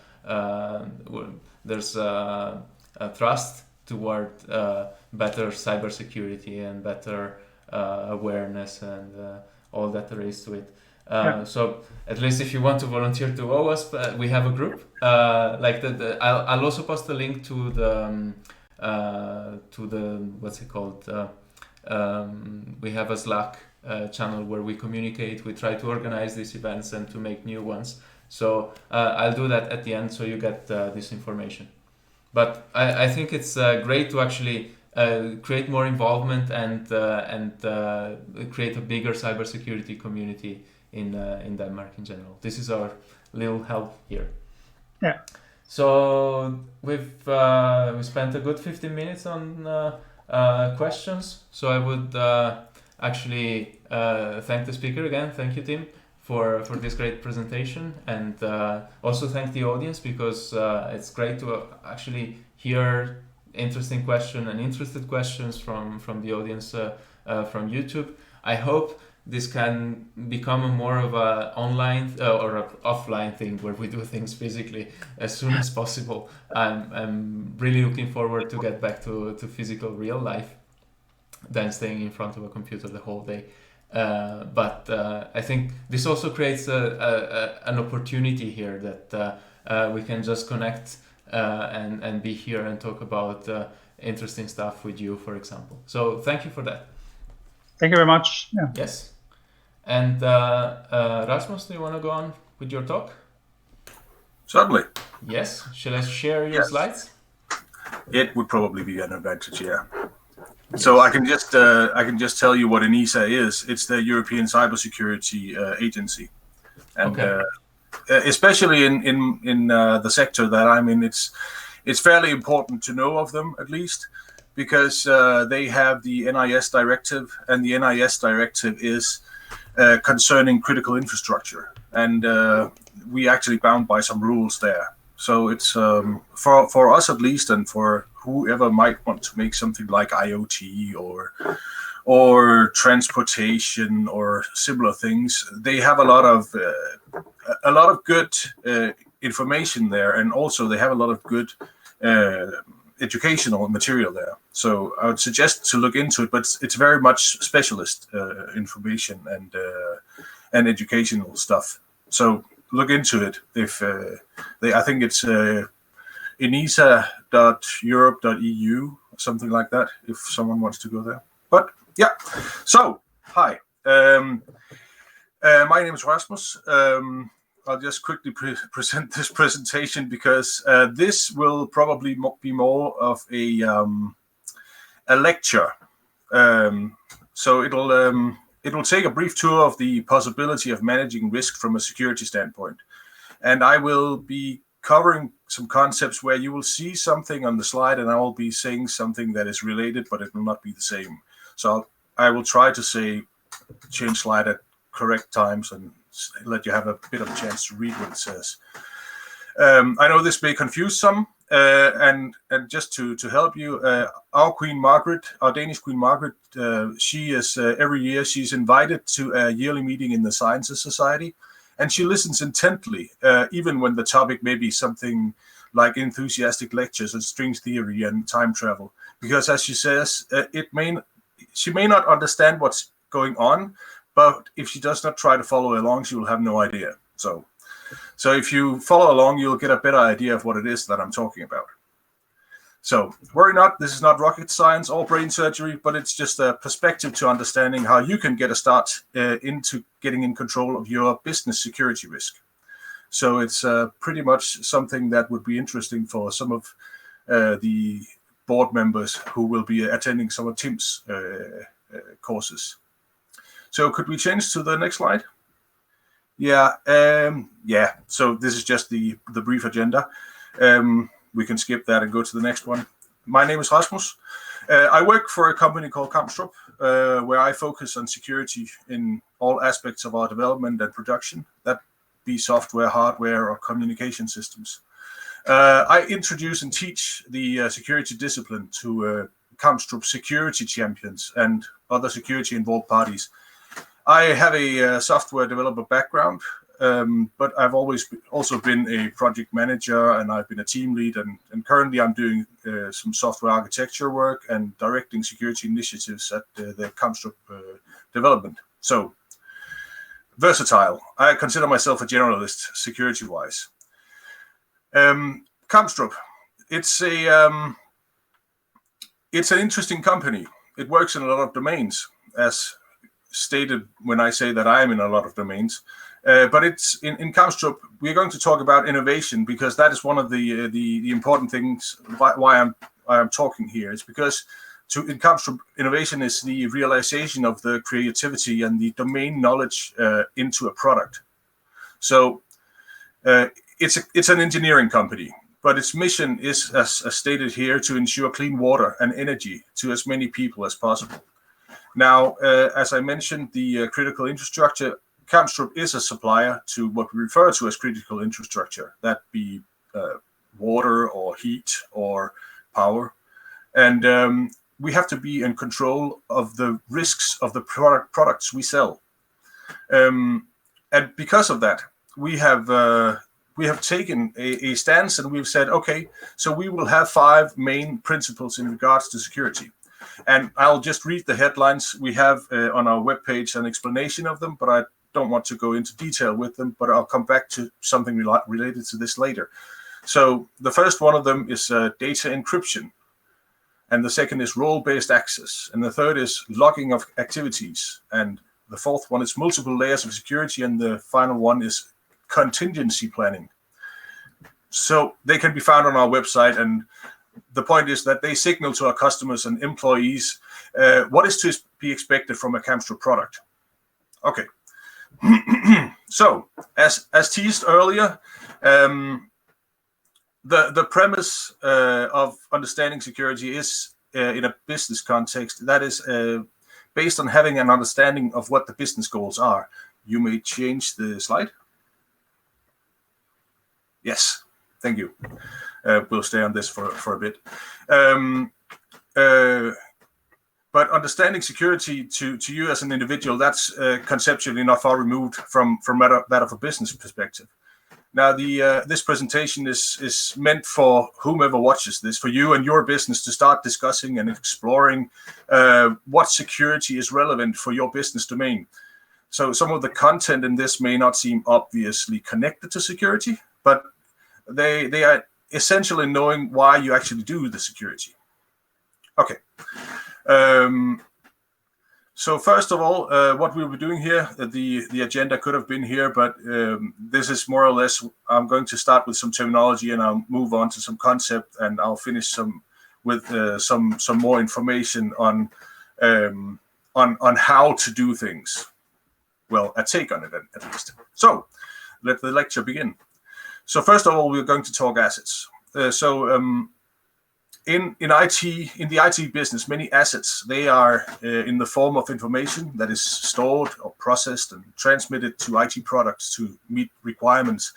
trust toward better cybersecurity and better awareness and all that there is to it. So at least if you want to volunteer to OWASP, we have a group. I'll also post a link to the what's it called? We have a Slack channel where we communicate. We try to organize these events and to make new ones. So I'll do that at the end, so you get this information. But I think it's great to actually create more involvement and create a bigger cybersecurity community in Denmark in general. This is our little help here. Yeah. So we've spent a good 15 minutes on questions. So I would actually thank the speaker again. Thank you, Tim, for this great presentation, and also thank the audience, because it's great to actually hear interesting questions and interested questions from the audience from YouTube. I hope this can become more of a online or a offline thing where we do things physically as soon as possible. I'm really looking forward to get back to physical real life than staying in front of a computer the whole day. But I think this also creates an opportunity here that we can just connect and be here and talk about interesting stuff with you, for example. So thank you for that. Thank you very much. Yeah. Yes. And Rasmus, do you want to go on with your talk? Certainly. Yes. Shall I share your slides? It would probably be an advantage, yeah. So I can just tell you what ENISA is. It's the European Cybersecurity Agency, and especially in the sector that I'm in, it's fairly important to know of them, at least, because they have the NIS directive, and the NIS directive is concerning critical infrastructure, and we actually bound by some rules there. So it's for us at least, and for whoever might want to make something like IoT or transportation or similar things, they have a lot of good information there, and also they have a lot of good educational material there. So I would suggest to look into it, but it's very much specialist information and educational stuff. So look into it. If I think it's enisa.europe.eu, something like that, if someone wants to go there. But yeah, so hi, my name is Rasmus. I'll just quickly present this presentation, because this will probably be more of a lecture. So it'll take a brief tour of the possibility of managing risk from a security standpoint. And I will be covering some concepts where you will see something on the slide, and I will be saying something that is related, but it will not be the same. So I will try to change slide at correct times and let you have a bit of a chance to read what it says. I know this may confuse some, and just to help you, our Queen Margaret, our Danish Queen Margaret, she is every year she's invited to a yearly meeting in the Sciences Society, and she listens intently, even when the topic may be something like enthusiastic lectures on string theory and time travel, because as she says, she may not understand what's going on, but if she does not try to follow along, she will have no idea. So if you follow along, you'll get a better idea of what it is that I'm talking about. So worry not, this is not rocket science or brain surgery, but it's just a perspective to understanding how you can get a start into getting in control of your business security risk. So it's pretty much something that would be interesting for some of the board members who will be attending some of Tim's courses. So could we change to the next slide? Yeah. So this is just the brief agenda. We can skip that and go to the next one. My name is Rasmus. I work for a company called Kamstrup, where I focus on security in all aspects of our development and production, that be software, hardware, or communication systems. I introduce and teach the security discipline to Kamstrup security champions and other security involved parties. I have a software developer background, but I've always also been a project manager, and I've been a team lead, and currently I'm doing some software architecture work and directing security initiatives at the Kamstrup development. So versatile. I consider myself a generalist security-wise. Kamstrup, it's an interesting company. It works in a lot of domains, as stated when I say that I am in a lot of domains. But it's in Kamstrup, we're going to talk about innovation, because that is one of the important things why I'm talking here. It's because in Kamstrup, innovation is the realization of the creativity and the domain knowledge into a product. So it's an engineering company, but its mission is, as stated here, to ensure clean water and energy to as many people as possible. Now, as I mentioned, the critical infrastructure Kamstrup is a supplier to what we refer to as critical infrastructure, that be water or heat or power. And we have to be in control of the risks of the products we sell. And because of that, we have taken a stance, and we've said, okay, so we will have 5 main principles in regards to security. And I'll just read the headlines. We have on our webpage an explanation of them, but I don't want to go into detail with them, but I'll come back to something related to this later. So the first one of them is data encryption. And the second is role-based access. And the third is logging of activities. And the fourth one is multiple layers of security. And the final one is contingency planning. So they can be found on our website. And the point is that they signal to our customers and employees what is to be expected from a Kamstrup product. Okay. So, as teased earlier, the premise of understanding security is in a business context, that is based on having an understanding of what the business goals are. You may change the slide. Yes, thank you. We'll stay on this for a bit. But understanding security to you as an individual, that's conceptually not far removed from that of a business perspective. Now, this presentation is meant for whomever watches this, for you and your business to start discussing and exploring what security is relevant for your business domain. So some of the content in this may not seem obviously connected to security, but they are essential in knowing why you actually do the security. Okay. So first of all, what we'll be doing here, the agenda could have been here, but this is more or less, I'm going to start with some terminology and I'll move on to some concept, and I'll finish with some more information on how to do things. Well, a take on it at least. So let the lecture begin. So first of all, we're going to talk assets. In the IT business, many assets, they are in the form of information that is stored or processed and transmitted to IT products to meet requirements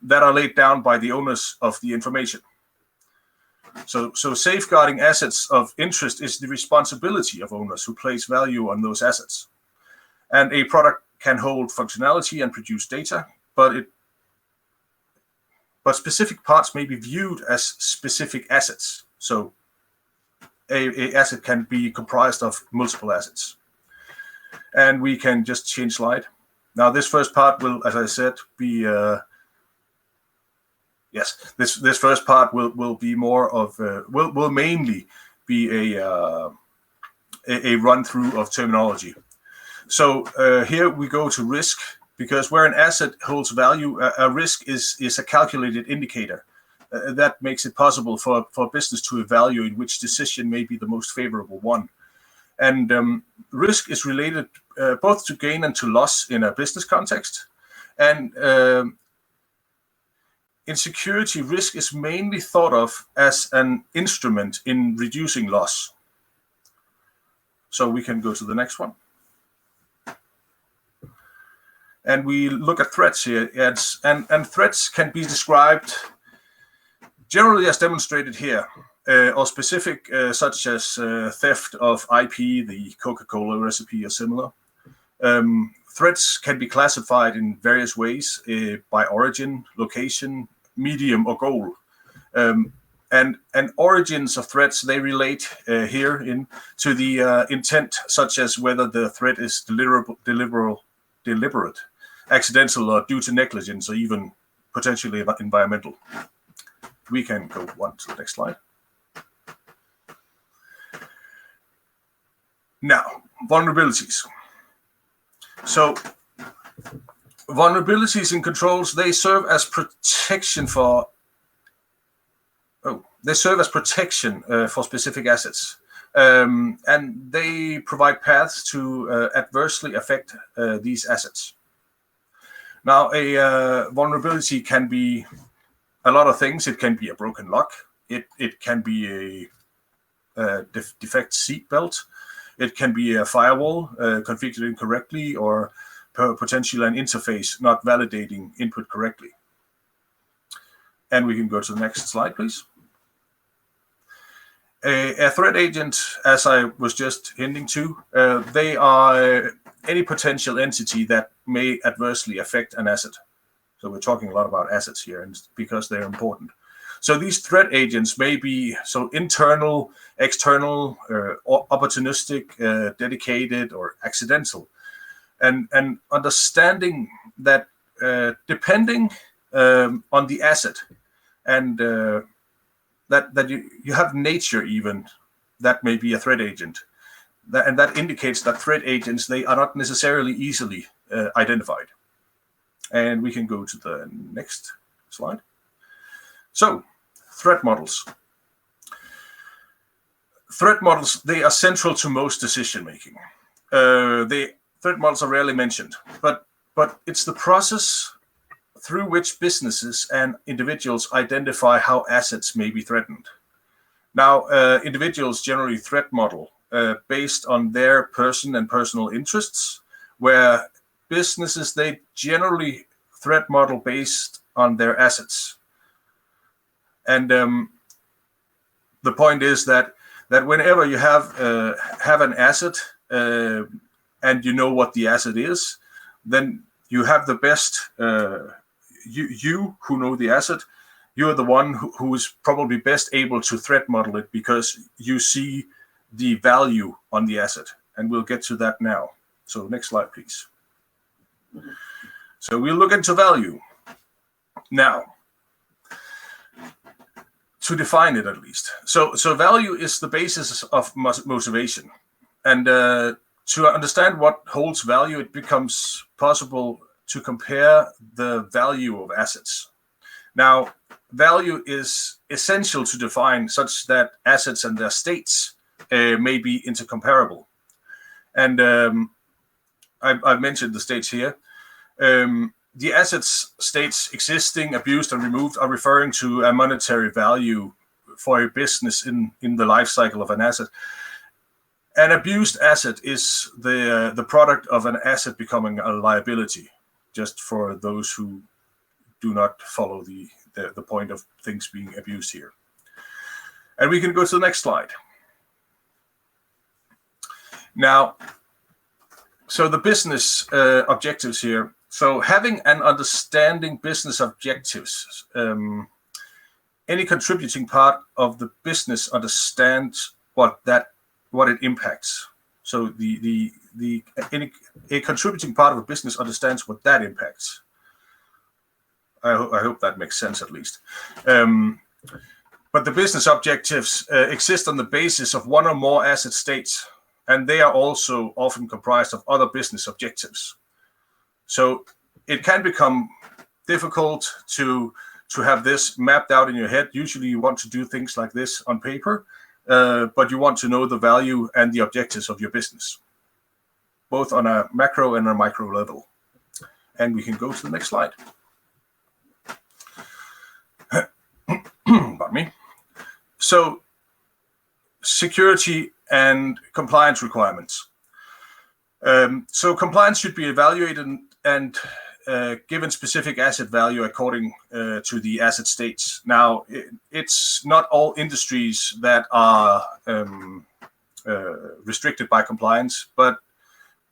that are laid down by the owners of the information. So safeguarding assets of interest is the responsibility of owners who place value on those assets. And a product can hold functionality and produce data, but specific parts may be viewed as specific assets. So a asset can be comprised of multiple assets. And we can just change slide. Now this first part will, as I said, be this first part will be more of will mainly be a run through of terminology. So here we go to risk, because where an asset holds value, a risk is a calculated indicator. That makes it possible for business to evaluate which decision may be the most favorable one. And risk is related both to gain and to loss in a business context. And in security, risk is mainly thought of as an instrument in reducing loss. So we can go to the next one. And we look at threats here. And threats can be described generally as demonstrated here, or specific, such as theft of IP, the Coca-Cola recipe or similar. Threats can be classified in various ways by origin, location, medium, or goal. And origins of threats, they relate here to the intent, such as whether the threat is deliberate, accidental, or due to negligence, or even potentially environmental. We can go on to the next slide. Now, vulnerabilities. So, vulnerabilities in controls, they serve as protection for specific assets, and they provide paths to adversely affect these assets. Now, a vulnerability can be a lot of things. It can be a broken lock. It can be a defect seat belt. It can be a firewall configured incorrectly, or potentially an interface not validating input correctly. And we can go to the next slide, please. A threat agent, as I was just hinting to, they are any potential entity that may adversely affect an asset. So we're talking a lot about assets here, and because they're important. So these threat agents may be internal, external, or opportunistic, dedicated, or accidental. And understanding that depending on the asset and that you have nature even, that may be a threat agent. And that indicates that threat agents, they are not necessarily easily identified. And we can go to the next slide. So, threat models. Threat models, they are central to most decision making. Threat models are rarely mentioned, but it's the process through which businesses and individuals identify how assets may be threatened. Now, individuals generally threat model based on their personal interests, where businesses, they generally threat model based on their assets. And the point is that whenever you have an asset and you know what the asset is, then you have the best. You who know the asset, you're the one who is probably best able to threat model it because you see the value on the asset. And we'll get to that now. So next slide, please. So we'll look into value. Now, to define it at least. So value is the basis of motivation. And to understand what holds value, it becomes possible to compare the value of assets. Now, value is essential to define such that assets and their states may be intercomparable. And I've mentioned the states here. The assets, states existing, abused, and removed are referring to a monetary value for a business in the life cycle of an asset. An abused asset is the product of an asset becoming a liability, just for those who do not follow the point of things being abused here. And we can go to the next slide. Now, so the business objectives here. So having an understanding business objectives, any contributing part of the business understands what it impacts. So a contributing part of a business understands what that impacts. I hope that makes sense at least. But the business objectives exist on the basis of one or more asset states, and they are also often comprised of other business objectives. So it can become difficult to have this mapped out in your head. Usually you want to do things like this on paper, but you want to know the value and the objectives of your business, both on a macro and a micro level. And we can go to the next slide. Pardon me. So, security and compliance requirements. So compliance should be evaluated and given specific asset value according to the asset states. Now, it's not all industries that are restricted by compliance, but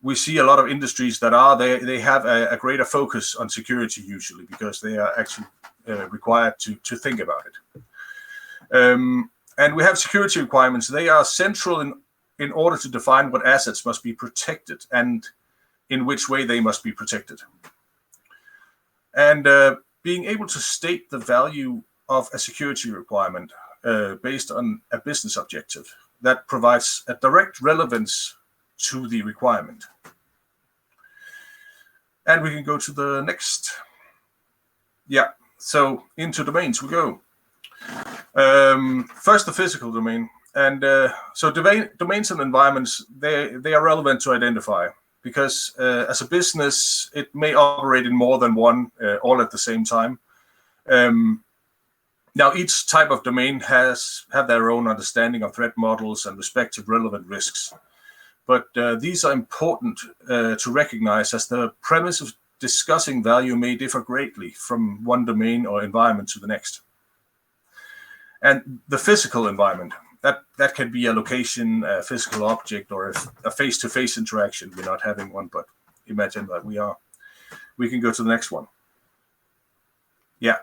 we see a lot of industries that are. They have a greater focus on security usually because they are actually required to think about it. And we have security requirements. They are central in order to define what assets must be protected and in which way they must be protected. And being able to state the value of a security requirement based on a business objective that provides a direct relevance to the requirement. And we can go to the next. Yeah, so into domains we go. First, the physical domain. And so domains and environments, they are relevant to identify because as a business, it may operate in more than one all at the same time. Now, each type of domain have their own understanding of threat models and respective relevant risks. but these are important to recognize, as the premise of discussing value may differ greatly from one domain or environment to the next. And the physical environment, that can be a location, a physical object, or a face-to-face interaction. We're not having one, but imagine that we are. We can go to the next one. Yeah,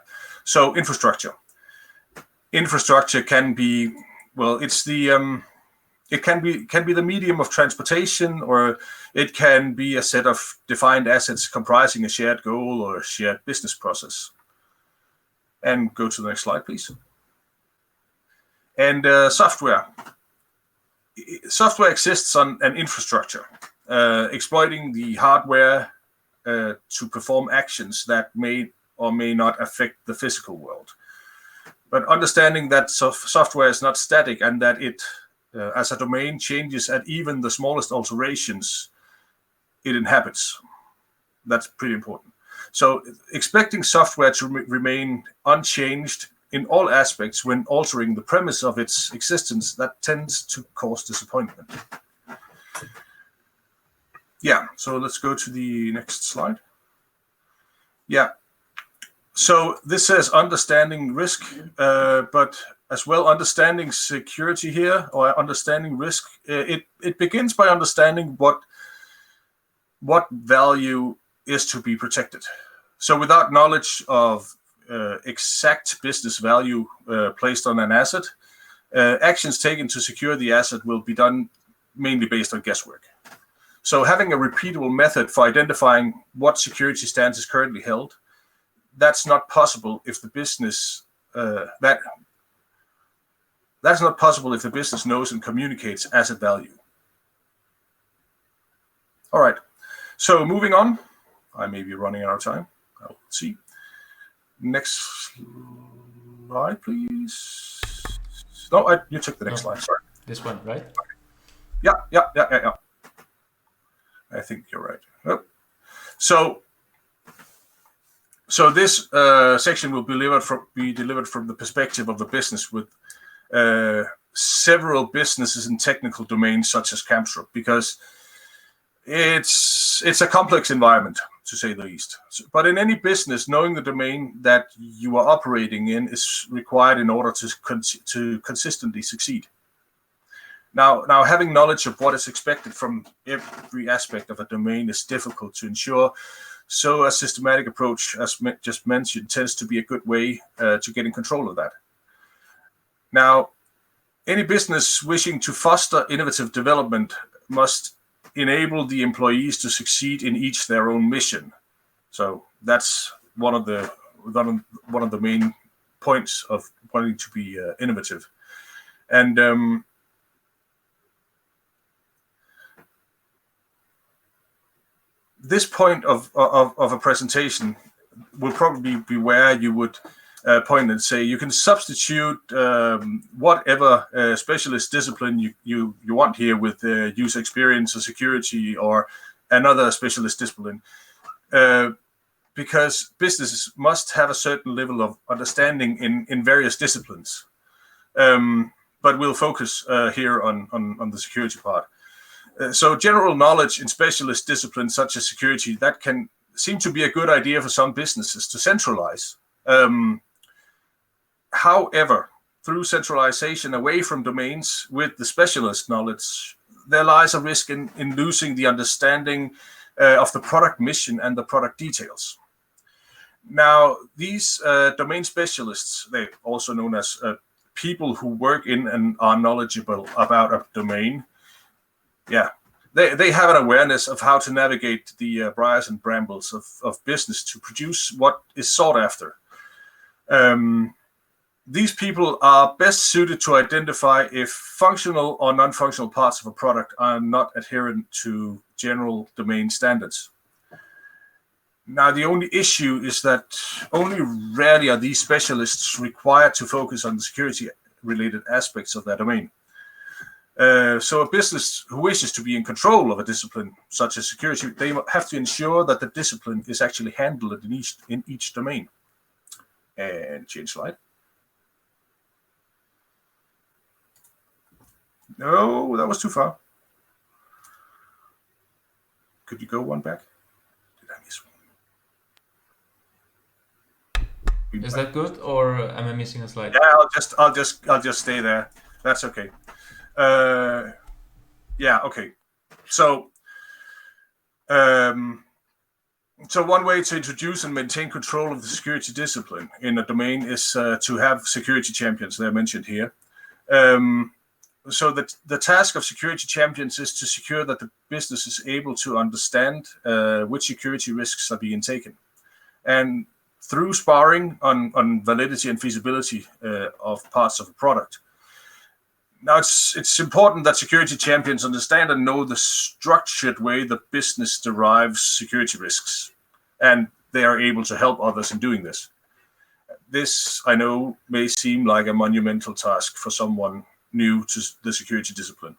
so infrastructure. Infrastructure can be, well, it's the it can be the medium of transportation, or it can be a set of defined assets comprising a shared goal or a shared business process. And go to the next slide, please. And software. Software exists on an infrastructure, exploiting the hardware to perform actions that may or may not affect the physical world. But understanding that software is not static, and that it, as a domain, changes at even the smallest alterations it inhabits. That's pretty important. So expecting software to remain unchanged in all aspects when altering the premise of its existence, that tends to cause disappointment. Yeah, so let's go to the next slide. Yeah, so this says understanding risk, but as well understanding security here, or understanding risk. It begins by understanding what value is to be protected. So without knowledge of exact business value placed on an asset, actions taken to secure the asset will be done mainly based on guesswork. So having a repeatable method for identifying what security stance is currently held, that's not possible if the business that's not possible if the business knows and communicates asset value. All right. So moving on, I may be running out of time. I'll see. Next slide, please. No, you took the next slide. Sorry. This one, right? Yeah. I think you're right. Oh. So this section will be delivered from the perspective of the business, with several businesses in technical domains such as Kamstrup, because it's a complex environment, to say the least. But in any business, knowing the domain that you are operating in is required in order to consistently succeed. Now, having knowledge of what is expected from every aspect of a domain is difficult to ensure. So a systematic approach, as just mentioned, tends to be a good way to get in control of that. Now, any business wishing to foster innovative development must enable the employees to succeed in each their own mission. So that's one of the main points of wanting to be innovative. And this point of a presentation will probably be where you would point and say you can substitute whatever specialist discipline you want here with user experience or security or another specialist discipline, because businesses must have a certain level of understanding in various disciplines. But we'll focus here on the security part. So general knowledge in specialist disciplines such as security, that can seem to be a good idea for some businesses to centralize. However, through centralization away from domains with the specialist knowledge, there lies a risk in losing the understanding of the product mission and the product details. Now, these domain specialists, they're also known as people who work in and are knowledgeable about a domain. Yeah, they have an awareness of how to navigate the briars and brambles of business to produce what is sought after. These people are best suited to identify if functional or non-functional parts of a product are not adherent to general domain standards. Now, the only issue is that only rarely are these specialists required to focus on the security-related aspects of their domain. So a business who wishes to be in control of a discipline such as security, they have to ensure that the discipline is actually handled in each domain. And change slide. No, that was too far. Could you go one back? Did I miss one? Is that good, or am I missing a slide? Yeah, I'll just stay there. That's okay. Yeah, okay. So, so one way to introduce and maintain control of the security discipline in a domain is to have security champions. They're mentioned here. So the task of security champions is to secure that the business is able to understand which security risks are being taken, and through sparring on validity and feasibility of parts of a product. Now, it's important that security champions understand and know the structured way the business derives security risks, and they are able to help others in doing this. This, I know, may seem like a monumental task for someone new to the security discipline.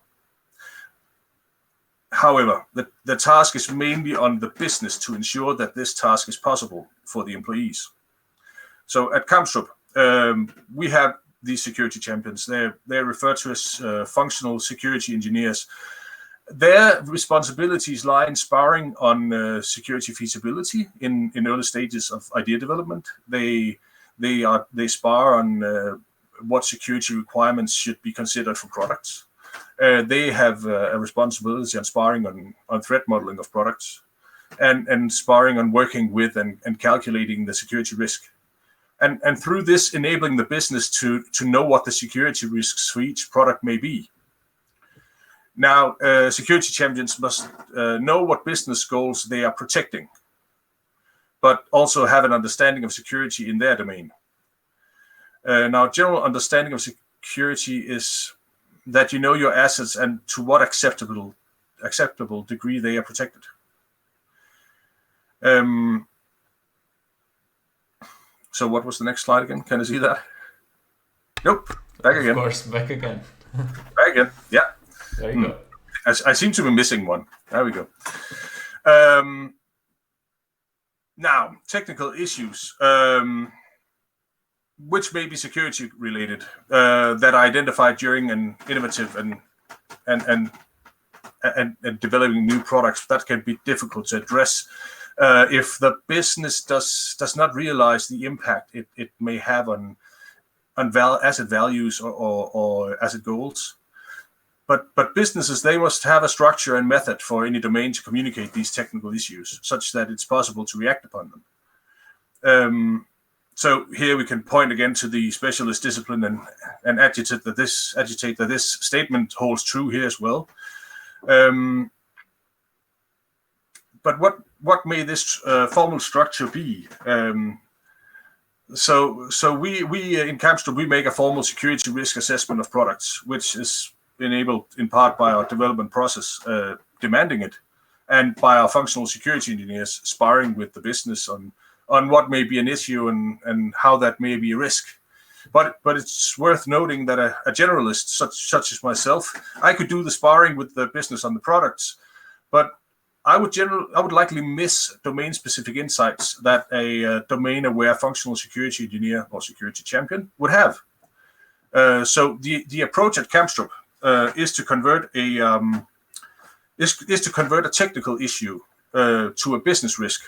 However, the task is mainly on the business to ensure that this task is possible for the employees. So at Kamstrup, we have these security champions. They're referred to as functional security engineers. Their responsibilities lie in sparring on security feasibility in early stages of idea development. They spar on what security requirements should be considered for products. They have a responsibility on sparring on threat modeling of products, and sparring on working with and calculating the security risk. And through this, enabling the business to know what the security risks for each product may be. Now, security champions must know what business goals they are protecting, but also have an understanding of security in their domain. Now, general understanding of security is that you know your assets and to what acceptable degree they are protected. So what was the next slide again? Can I see that? Nope. Back again. Of course, back again. Back again. Yeah. There you go. I seem to be missing one. There we go. Now, technical issues, which may be security related, that are identified during an innovative and developing new products that can be difficult to address if the business does not realize the impact it may have on asset values or asset goals. But businesses, they must have a structure and method for any domain to communicate these technical issues, such that it's possible to react upon them. So here we can point again to the specialist discipline and agitate that this statement holds true here as well. But what may this formal structure be? So we in Kamstrup, we make a formal security risk assessment of products, which is enabled in part by our development process demanding it, and by our functional security engineers sparring with the business on what may be an issue and how that may be a risk. But it's worth noting that a generalist such as myself, I could do the sparring with the business on the products, but I would likely miss domain-specific insights that a domain-aware functional security engineer or security champion would have. So the approach at Kamstrup is to convert a technical issue to a business risk,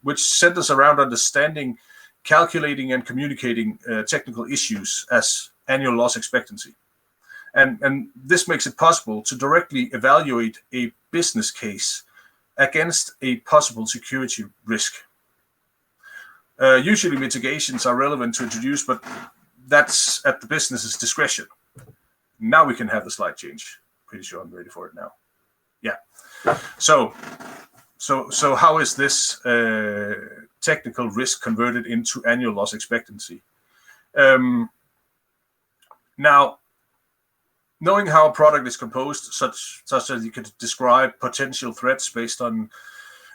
which centers around understanding, calculating, and communicating technical issues as annual loss expectancy. And this makes it possible to directly evaluate a business case against a possible security risk. Usually mitigations are relevant to introduce, but that's at the business's discretion. Now we can have the slide change. Pretty sure I'm ready for it now. Yeah. So how is this technical risk converted into annual loss expectancy? Now, knowing how a product is composed, such as you could describe potential threats based on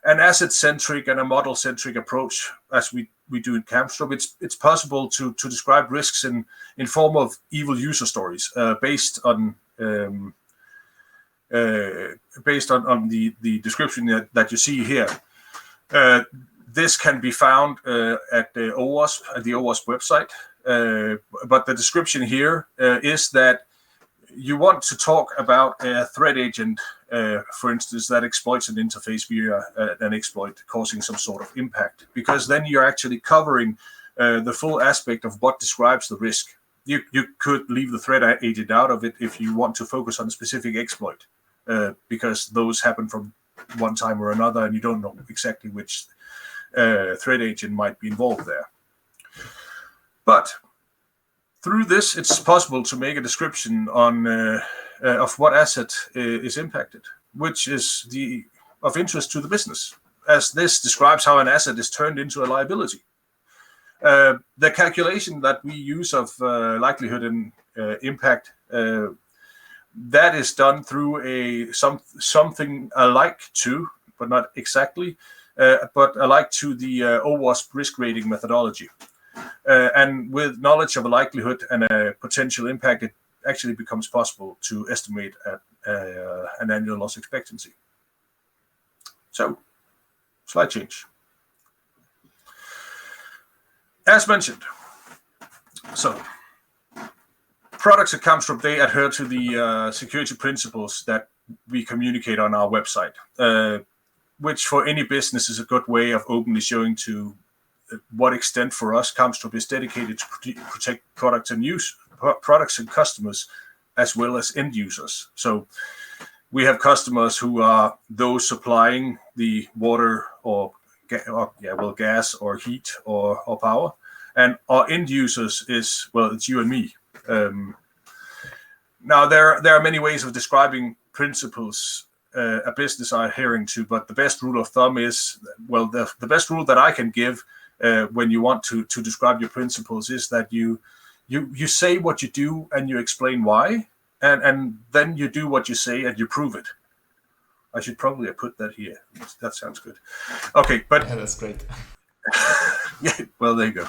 an asset-centric and a model-centric approach, as we do in Kamstrup, it's possible to describe risks in form of evil user stories based on the description that you see here. This can be found at the OWASP website, but the description here is that you want to talk about a threat agent, for instance, that exploits an interface via an exploit causing some sort of impact, because then you're actually covering the full aspect of what describes the risk. You could leave the threat agent out of it if you want to focus on a specific exploit, because those happen from one time or another, and you don't know exactly which threat agent might be involved there. But through this, it's possible to make a description on of what asset is impacted, which is of interest to the business, as this describes how an asset is turned into a liability. The calculation that we use of likelihood and impact, that is done through something alike to, but not exactly, but alike to the OWASP risk rating methodology. And with knowledge of a likelihood and a potential impact, it actually becomes possible to estimate an annual loss expectancy. So, slide change. As mentioned, so products at Kamstrup, they adhere to the security principles that we communicate on our website, which for any business is a good way of openly showing to what extent for us Kamstrup is dedicated to protect products and customers as well as end users. So we have customers who are those supplying the water or gas or heat or power, and our end users is, well, it's you and me. Now there are many ways of describing principles a business are adhering to, but the best rule of thumb is, well, the best rule that I can give when you want to describe your principles is that you say what you do and you explain why, and then you do what you say and you prove it. I should probably have put that here. That sounds good. Okay, but yeah, that's great. Yeah, well, there you go.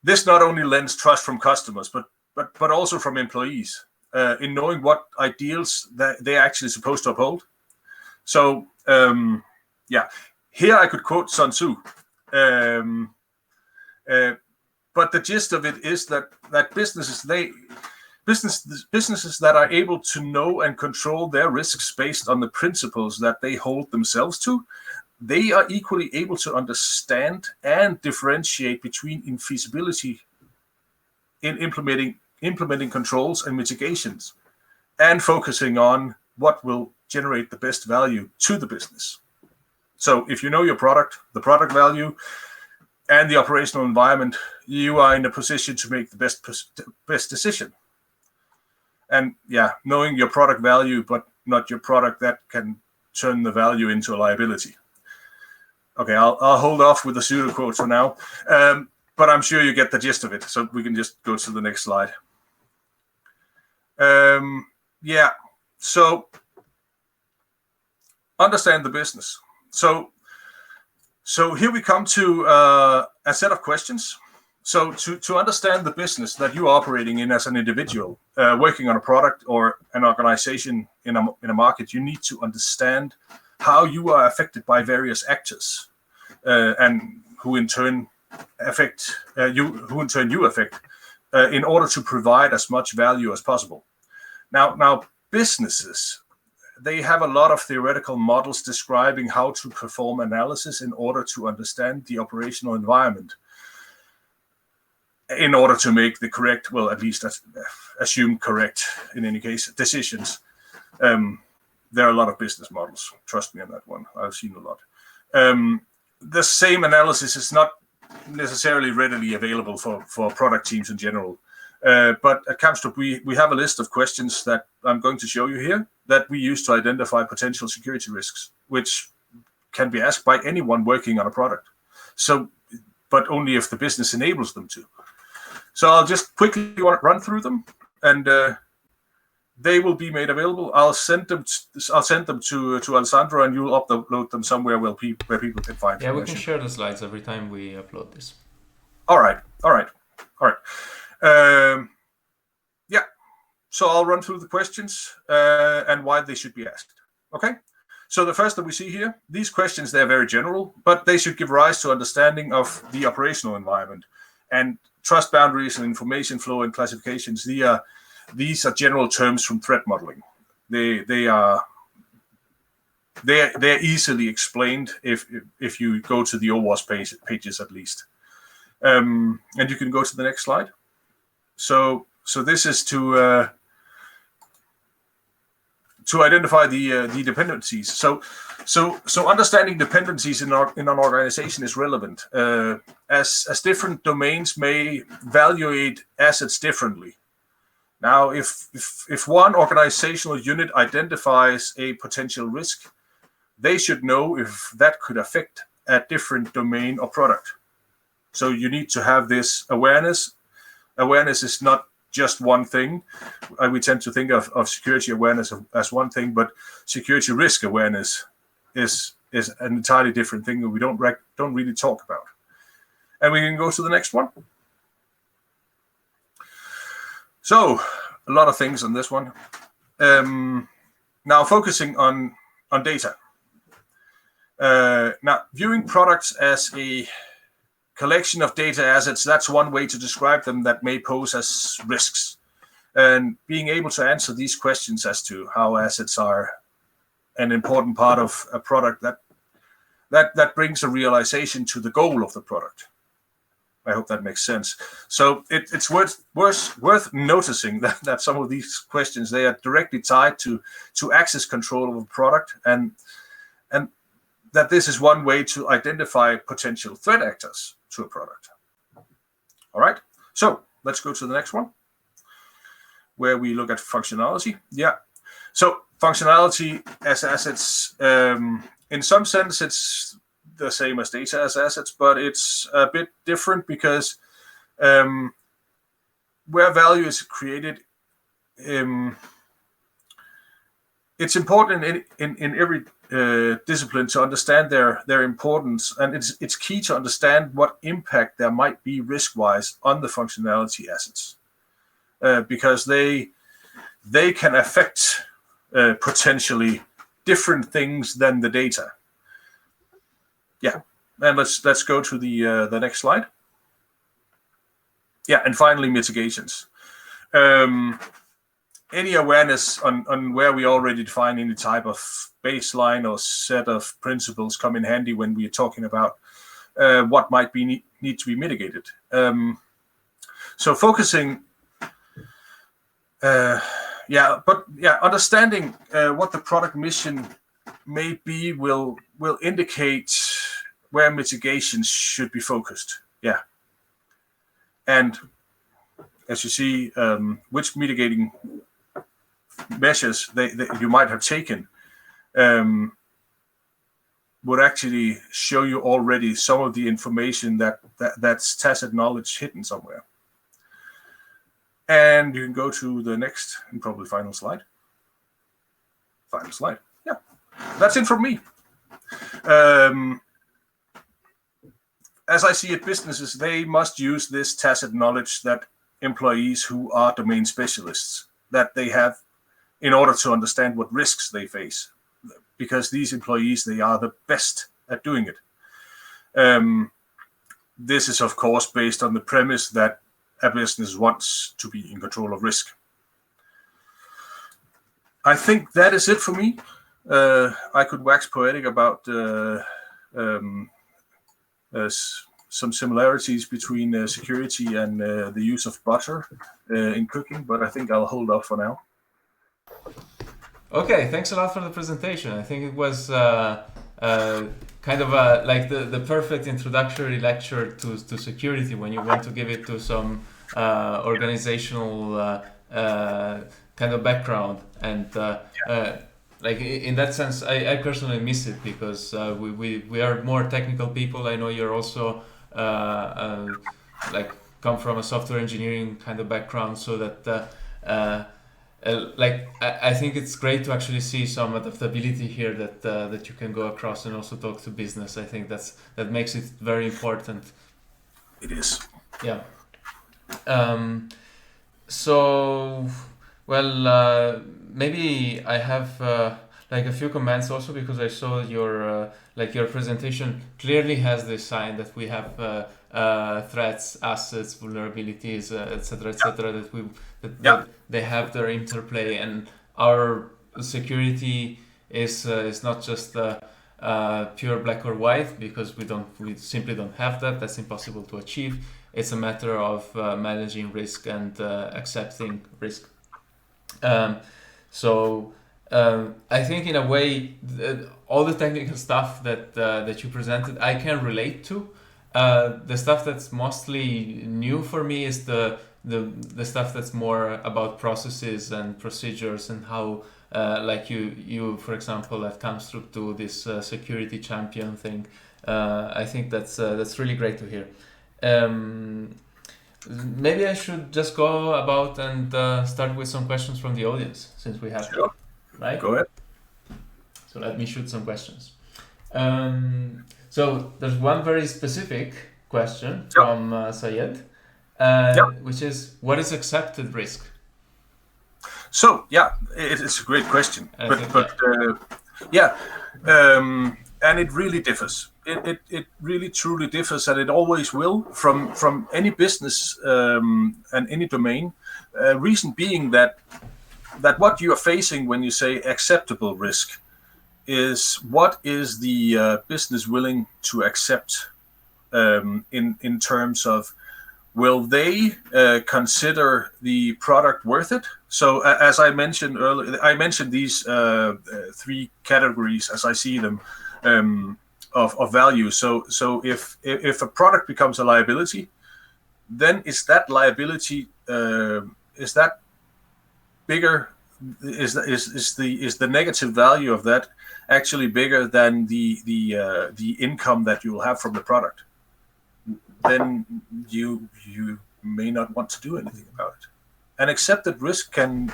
This not only lends trust from customers, but also from employees in knowing what ideals that they're actually supposed to uphold. So, yeah, here I could quote Sun Tzu, but the gist of it is that businesses that are able to know and control their risks based on the principles that they hold themselves to, they are equally able to understand and differentiate between infeasibility in implementing controls and mitigations, and focusing on what will generate the best value to the business. So if you know your product, the product value, and the operational environment, you are in a position to make the best decision. And yeah, knowing your product value, but not your product, that can turn the value into a liability. Okay, I'll hold off with the pseudo quotes for now, but I'm sure you get the gist of it. So we can just go to the next slide. Yeah, so understand the business. So here we come to a set of questions. So to understand the business that you are operating in as an individual, working on a product or an organization in a market, you need to understand how you are affected by various actors, and who in turn affect you affect, in order to provide as much value as possible. Now businesses, they have a lot of theoretical models describing how to perform analysis in order to understand the operational environment, in order to make the correct, well, at least assume correct, in any case, decisions. There are a lot of business models. Trust me on that one. I've seen a lot. The same analysis is not necessarily readily available for product teams in general. But at Kamstrup, we have a list of questions that I'm going to show you here that we use to identify potential security risks, which can be asked by anyone working on a product. So, but only if the business enables them to. So I'll just quickly run through them, and they will be made available. I'll send them to Alessandro, and you'll upload them somewhere where people can find them. Yeah, we can share the slides every time we upload this. All right. Yeah, so I'll run through the questions and why they should be asked. Okay, so the first that we see here, these questions, they're very general, but they should give rise to understanding of the operational environment and trust boundaries and information flow and classifications. these are general terms from threat modeling. They're easily explained if you go to the OWASP pages at least. And you can go to the next slide. So this is to identify the dependencies. So understanding dependencies in an organization is relevant, as different domains may evaluate assets differently. Now, if one organizational unit identifies a potential risk, they should know if that could affect a different domain or product. So you need to have this awareness. Awareness is not just one thing. We tend to think of security awareness as one thing, but security risk awareness is an entirely different thing that we don't really talk about. And we can go to the next one. So a lot of things on this one. Now focusing on data. Now viewing products as a collection of data assets, that's one way to describe them that may pose as risks. And being able to answer these questions as to how assets are an important part of a product, that brings a realization to the goal of the product. I hope that makes sense. So it's worth noticing that some of these questions, they are directly tied to access control of a product, and that this is one way to identify potential threat actors to a product. All right, so let's go to the next one, where we look at functionality. Yeah, so functionality as assets, in some sense, it's the same as data as assets, but it's a bit different because where value is created, it's important in every discipline to understand their importance, and it's key to understand what impact there might be risk-wise on the functionality assets, because they can affect potentially different things than the data. Yeah, and let's go to the next slide. Yeah, and finally mitigations. Any awareness on where we already define any type of baseline or set of principles come in handy when we are talking about what might be need to be mitigated. So focusing, understanding what the product mission may be will indicate where mitigations should be focused. Yeah, and as you see, which mitigating measures you might have taken would actually show you already some of the information that's tacit knowledge hidden somewhere. And you can go to the next and probably final slide. Final slide. Yeah, that's it from me. As I see it, businesses, they must use this tacit knowledge that employees who are domain specialists, that they have in order to understand what risks they face, because these employees, they are the best at doing it. This is, of course, based on the premise that a business wants to be in control of risk. I think that is it for me. I could wax poetic about some similarities between security and the use of butter in cooking, but I think I'll hold off for now. Okay, thanks a lot for the presentation. I think it was kind of like the perfect introductory lecture to security when you want to give it to some organizational kind of background. And like in that sense, I personally miss it because we are more technical people. I know you're also like come from a software engineering kind of background, so that like I think it's great to actually see some adaptability here that you can go across and also talk to business. I think that makes it very important. It is. Yeah. So, well, maybe I have like a few comments also, because I saw your like your presentation clearly has this sign that we have threats, assets, vulnerabilities, etc., that they have their interplay, and our security is not just pure black or white, because we simply don't have that. That's impossible to achieve. It's a matter of managing risk and accepting risk. I think in a way all the technical stuff that you presented I can relate to. The stuff that's mostly new for me is the stuff that's more about processes and procedures, and how like you for example at Kamstrup do this security champion thing. I think that's really great to hear. Maybe I should just go about and start with some questions from the audience, since we have Sure. Right? Go ahead. So let me shoot some questions. So there's one very specific question from Sayed, which is, what is accepted risk? So it's a great question, and it really differs. It really truly differs, and it always will from any business and any domain. Reason being that what you are facing when you say acceptable risk is what is the business willing to accept in terms of, will they consider the product worth it? So as I mentioned earlier, I mentioned these three categories as I see them of value. So if a product becomes a liability, then is that liability is that bigger? Is the negative value of that actually bigger than the income that you will have from the product? Then you may not want to do anything about it. And accepted risk can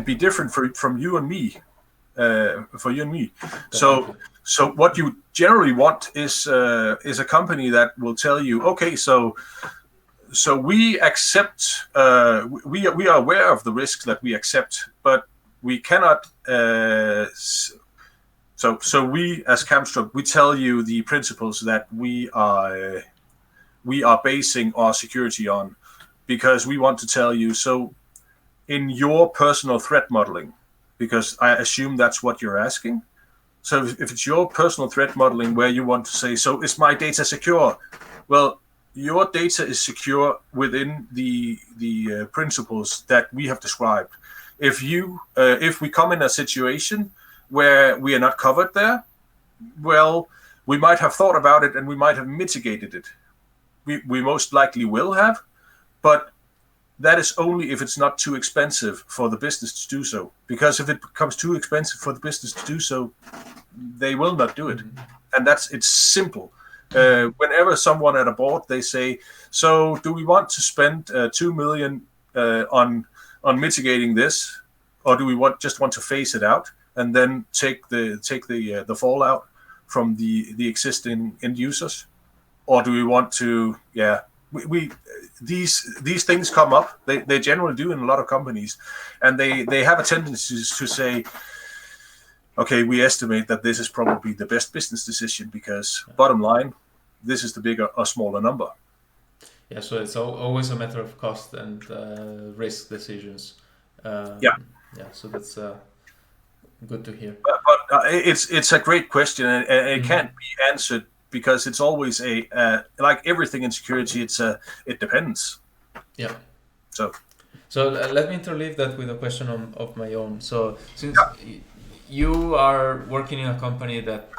be different from you and me. For you and me. So what you generally want is a company that will tell you, okay, so we accept, we are aware of the risks that we accept, but we cannot. So we as Kamstrup, we tell you the principles that we are basing our security on, because we want to tell you. So in your personal threat modeling, because I assume that's what you're asking. So if it's your personal threat modeling where you want to say, so is my data secure? Well, your data is secure within the principles that we have described. If we come in a situation where we are not covered there, well, we might have thought about it and we might have mitigated it. We most likely will have, but that is only if it's not too expensive for the business to do so. Because if it becomes too expensive for the business to do so, they will not do it. And it's simple. Whenever someone at a board, they say, so do we want to spend 2 million on mitigating this, or do we just want to phase it out and then take the fallout from the existing end users, or do we want to these things come up. They generally do in a lot of companies, and they have a tendency to say, okay, we estimate that this is probably the best business decision because bottom line, this is the bigger or smaller number. Yeah, so it's always a matter of cost and risk decisions. So that's good to hear. But it's a great question, and it can't be answered because it's always like everything in security. It depends. Yeah. So let me interleave that with a question of my own. So since you are working in a company that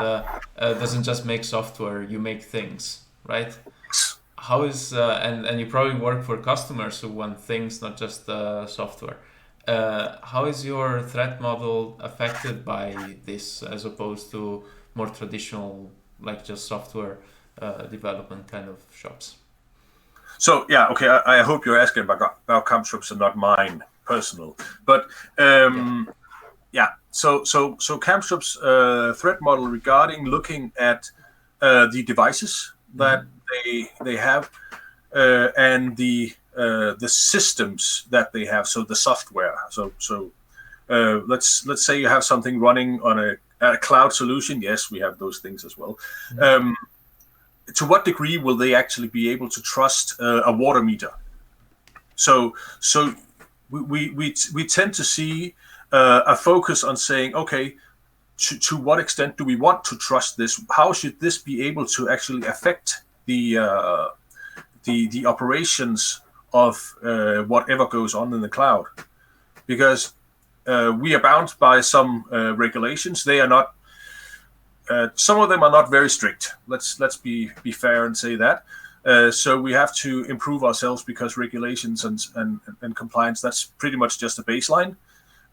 doesn't just make software, you make things, right? How is and you probably work for customers who want things, not just software. How is your threat model affected by this, as opposed to more traditional, like just software development kind of shops? So I hope you're asking about Kamstrup's and not mine personal, but So Kamstrup's threat model regarding looking at the devices that they have and the systems that they have, so the software. So let's say you have something running on a cloud solution. Yes, we have those things as well. to what degree will they actually be able to trust a water meter? So we tend to see a focus on saying, okay, to what extent do we want to trust this? How should this be able to actually affect the operations of whatever goes on in the cloud? Because we are bound by some regulations. They are not. Some of them are not very strict. Let's be fair and say that. So we have to improve ourselves because regulations and compliance, that's pretty much just a baseline.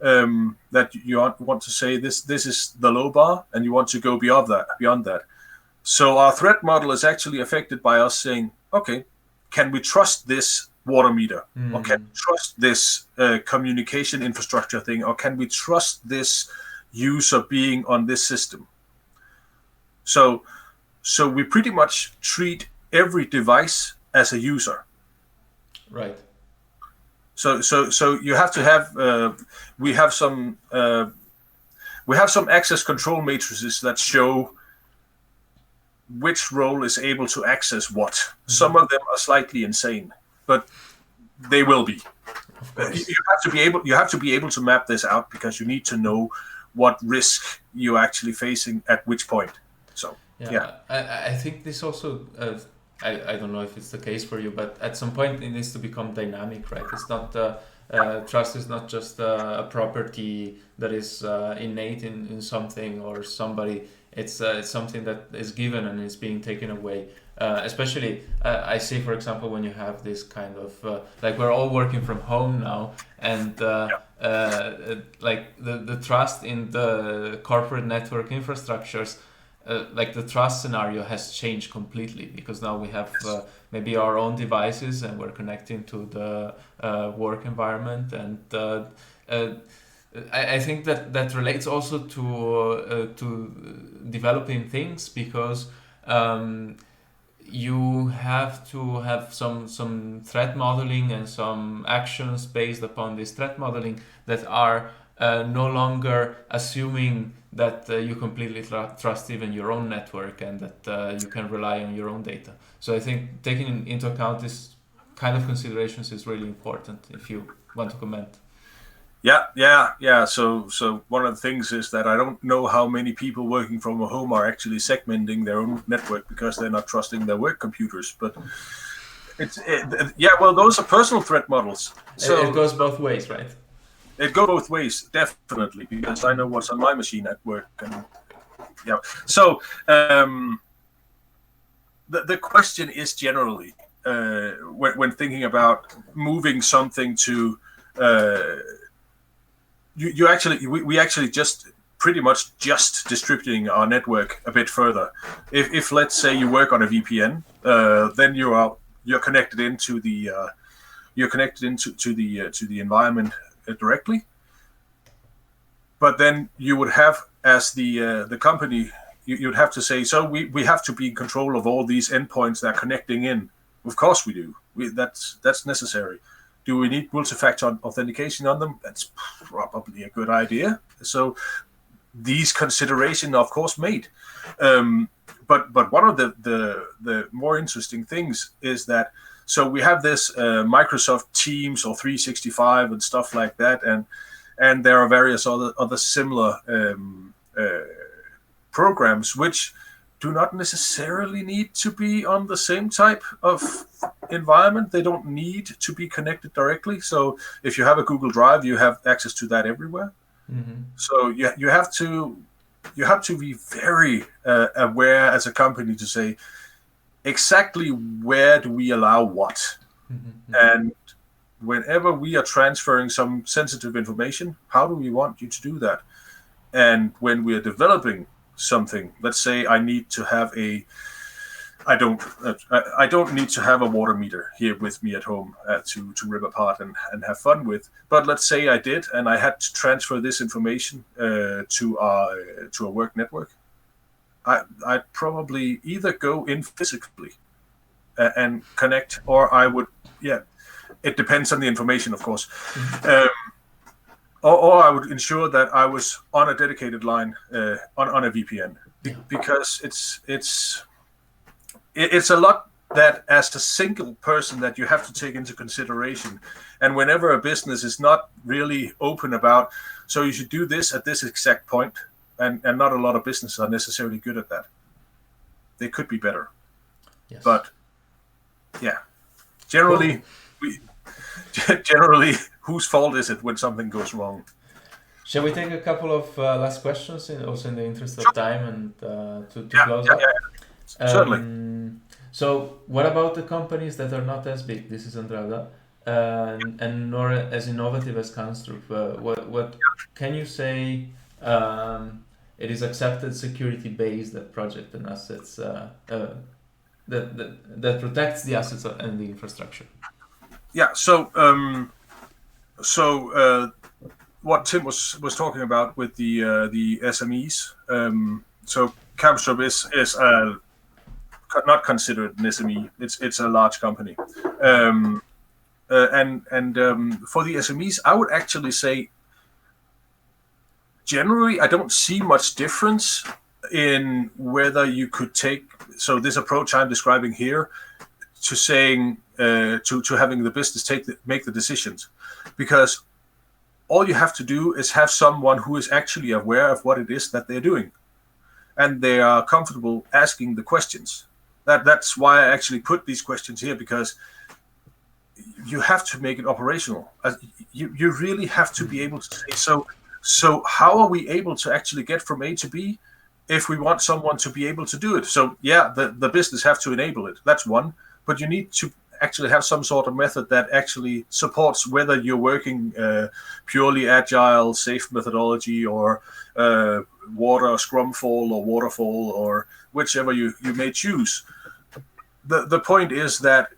That you want to say this is the low bar, and you want to go beyond that. So our threat model is actually affected by us saying, okay, can we trust this water meter, or can we trust this communication infrastructure thing, or can we trust this user being on this system? So we pretty much treat every device as a user. Right. So you have to have we have some access control matrices that show which role is able to access what. Some of them are slightly insane, but they will be. Of course. You have to be able to map this out, because you need to know what risk you're actually facing at which point. So yeah. I think this also. I don't know if it's the case for you, but at some point it needs to become dynamic, right? It's not trust is not just a property that is innate in something or somebody. It's something that is given and is being taken away. Especially, I see, for example, when you have this kind of like we're all working from home now, and like the trust in the corporate network infrastructures. Like the trust scenario has changed completely, because now we have maybe our own devices and we're connecting to the work environment, and I think that relates also to developing things, because you have to have some threat modeling and some actions based upon this threat modeling that are no longer assuming that you completely trust even your own network, and that you can rely on your own data. So I think taking into account this kind of considerations is really important, if you want to comment. Yeah. So one of the things is that I don't know how many people working from home are actually segmenting their own network because they're not trusting their work computers. But well, those are personal threat models. So it goes both ways, right? It goes both ways, definitely, because I know what's on my machine at work. And yeah, so the question is generally when thinking about moving something to we actually just pretty much just distributing our network a bit further. If let's say you work on a VPN, then you're connected into the to the environment directly, but then you would have, as the company, you'd have to say, so we have to be in control of all these endpoints that are connecting in. Of course we do. That's necessary. Do we need multi-factor authentication on them? That's probably a good idea. So these considerations are of course made. But one of the more interesting things is that, so we have this Microsoft Teams or 365 and stuff like that, and there are various other similar programs which do not necessarily need to be on the same type of environment. They don't need to be connected directly. So if you have a Google Drive, you have access to that everywhere. Mm-hmm. So you have to be very aware as a company to say exactly where do we allow what. Mm-hmm. And whenever we are transferring some sensitive information, how do we want you to do that? And when we are developing something, let's say I need to have I don't need to have a water meter here with me at home to rip apart and have fun with. But let's say I did, and I had to transfer this information to a work network. I'd probably either go in physically and connect, or I would, it depends on the information, of course. Mm-hmm. Or I would ensure that I was on a dedicated line on a VPN, because it's it's a lot that as a single person that you have to take into consideration. And whenever a business is not really open about, so you should do this at this exact point, and not a lot of businesses are necessarily good at that. They could be better. Yes. But yeah, generally, generally, whose fault is it when something goes wrong? Shall we take a couple of last questions, also in the interest of time, and to close up? Certainly. So, what about the companies that are not as big? This is Andrada, and nor as innovative as Kamstrup. What can you say? It is accepted security-based, that project and assets that protects the assets and the infrastructure. Yeah. So what Tim was talking about with the SMEs. So Kamstrup is not considered an SME. It's a large company, and for the SMEs, I would actually say, generally, I don't see much difference in whether you could take this approach I'm describing here to saying to having the business make the decisions, because all you have to do is have someone who is actually aware of what it is that they're doing, and they are comfortable asking the questions. That's why I actually put these questions here, because you have to make it operational. You really have to be able to say, so how are we able to actually get from A to B if we want someone to be able to do it? So yeah, the business have to enable it. That's one. But you need to actually have some sort of method that actually supports whether you're working purely agile, safe methodology, or scrumfall or waterfall, or whichever you may choose. The point is that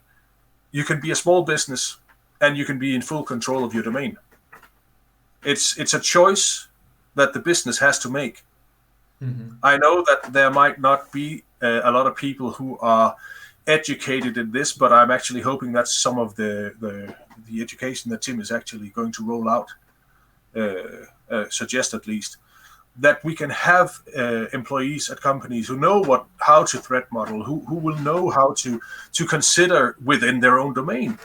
you can be a small business and you can be in full control of your domain. It's a choice that the business has to make. Mm-hmm. I know that there might not be a lot of people who are educated in this, but I'm actually hoping that's some of the education that Tim is actually going to roll out, suggest at least, that we can have employees at companies who know how to threat model, who will know how to consider within their own domain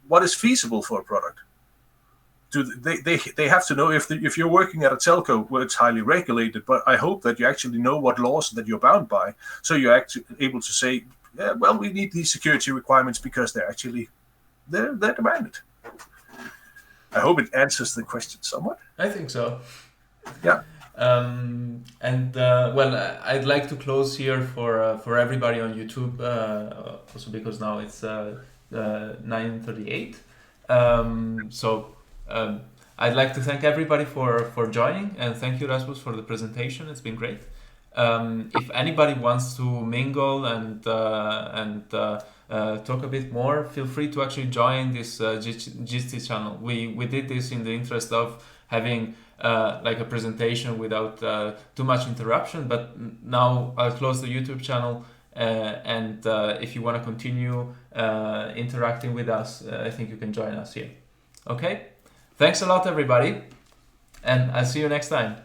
what is feasible for a product. They have to know if you're working at a telco where it's highly regulated, but I hope that you actually know what laws that you're bound by, so you're actually able to say, yeah, well, we need these security requirements because they're demanded. I hope it answers the question somewhat. I think so. Yeah. Well, I'd like to close here for everybody on YouTube, also because now it's 9:38. I'd like to thank everybody for joining, and thank you, Rasmus, for the presentation. It's been great. If anybody wants to mingle and talk a bit more, feel free to actually join this GST channel. We did this in the interest of having like a presentation without too much interruption, but now I'll close the YouTube channel, and if you want to continue interacting with us, I think you can join us here. Okay? Thanks a lot, everybody, and I'll see you next time.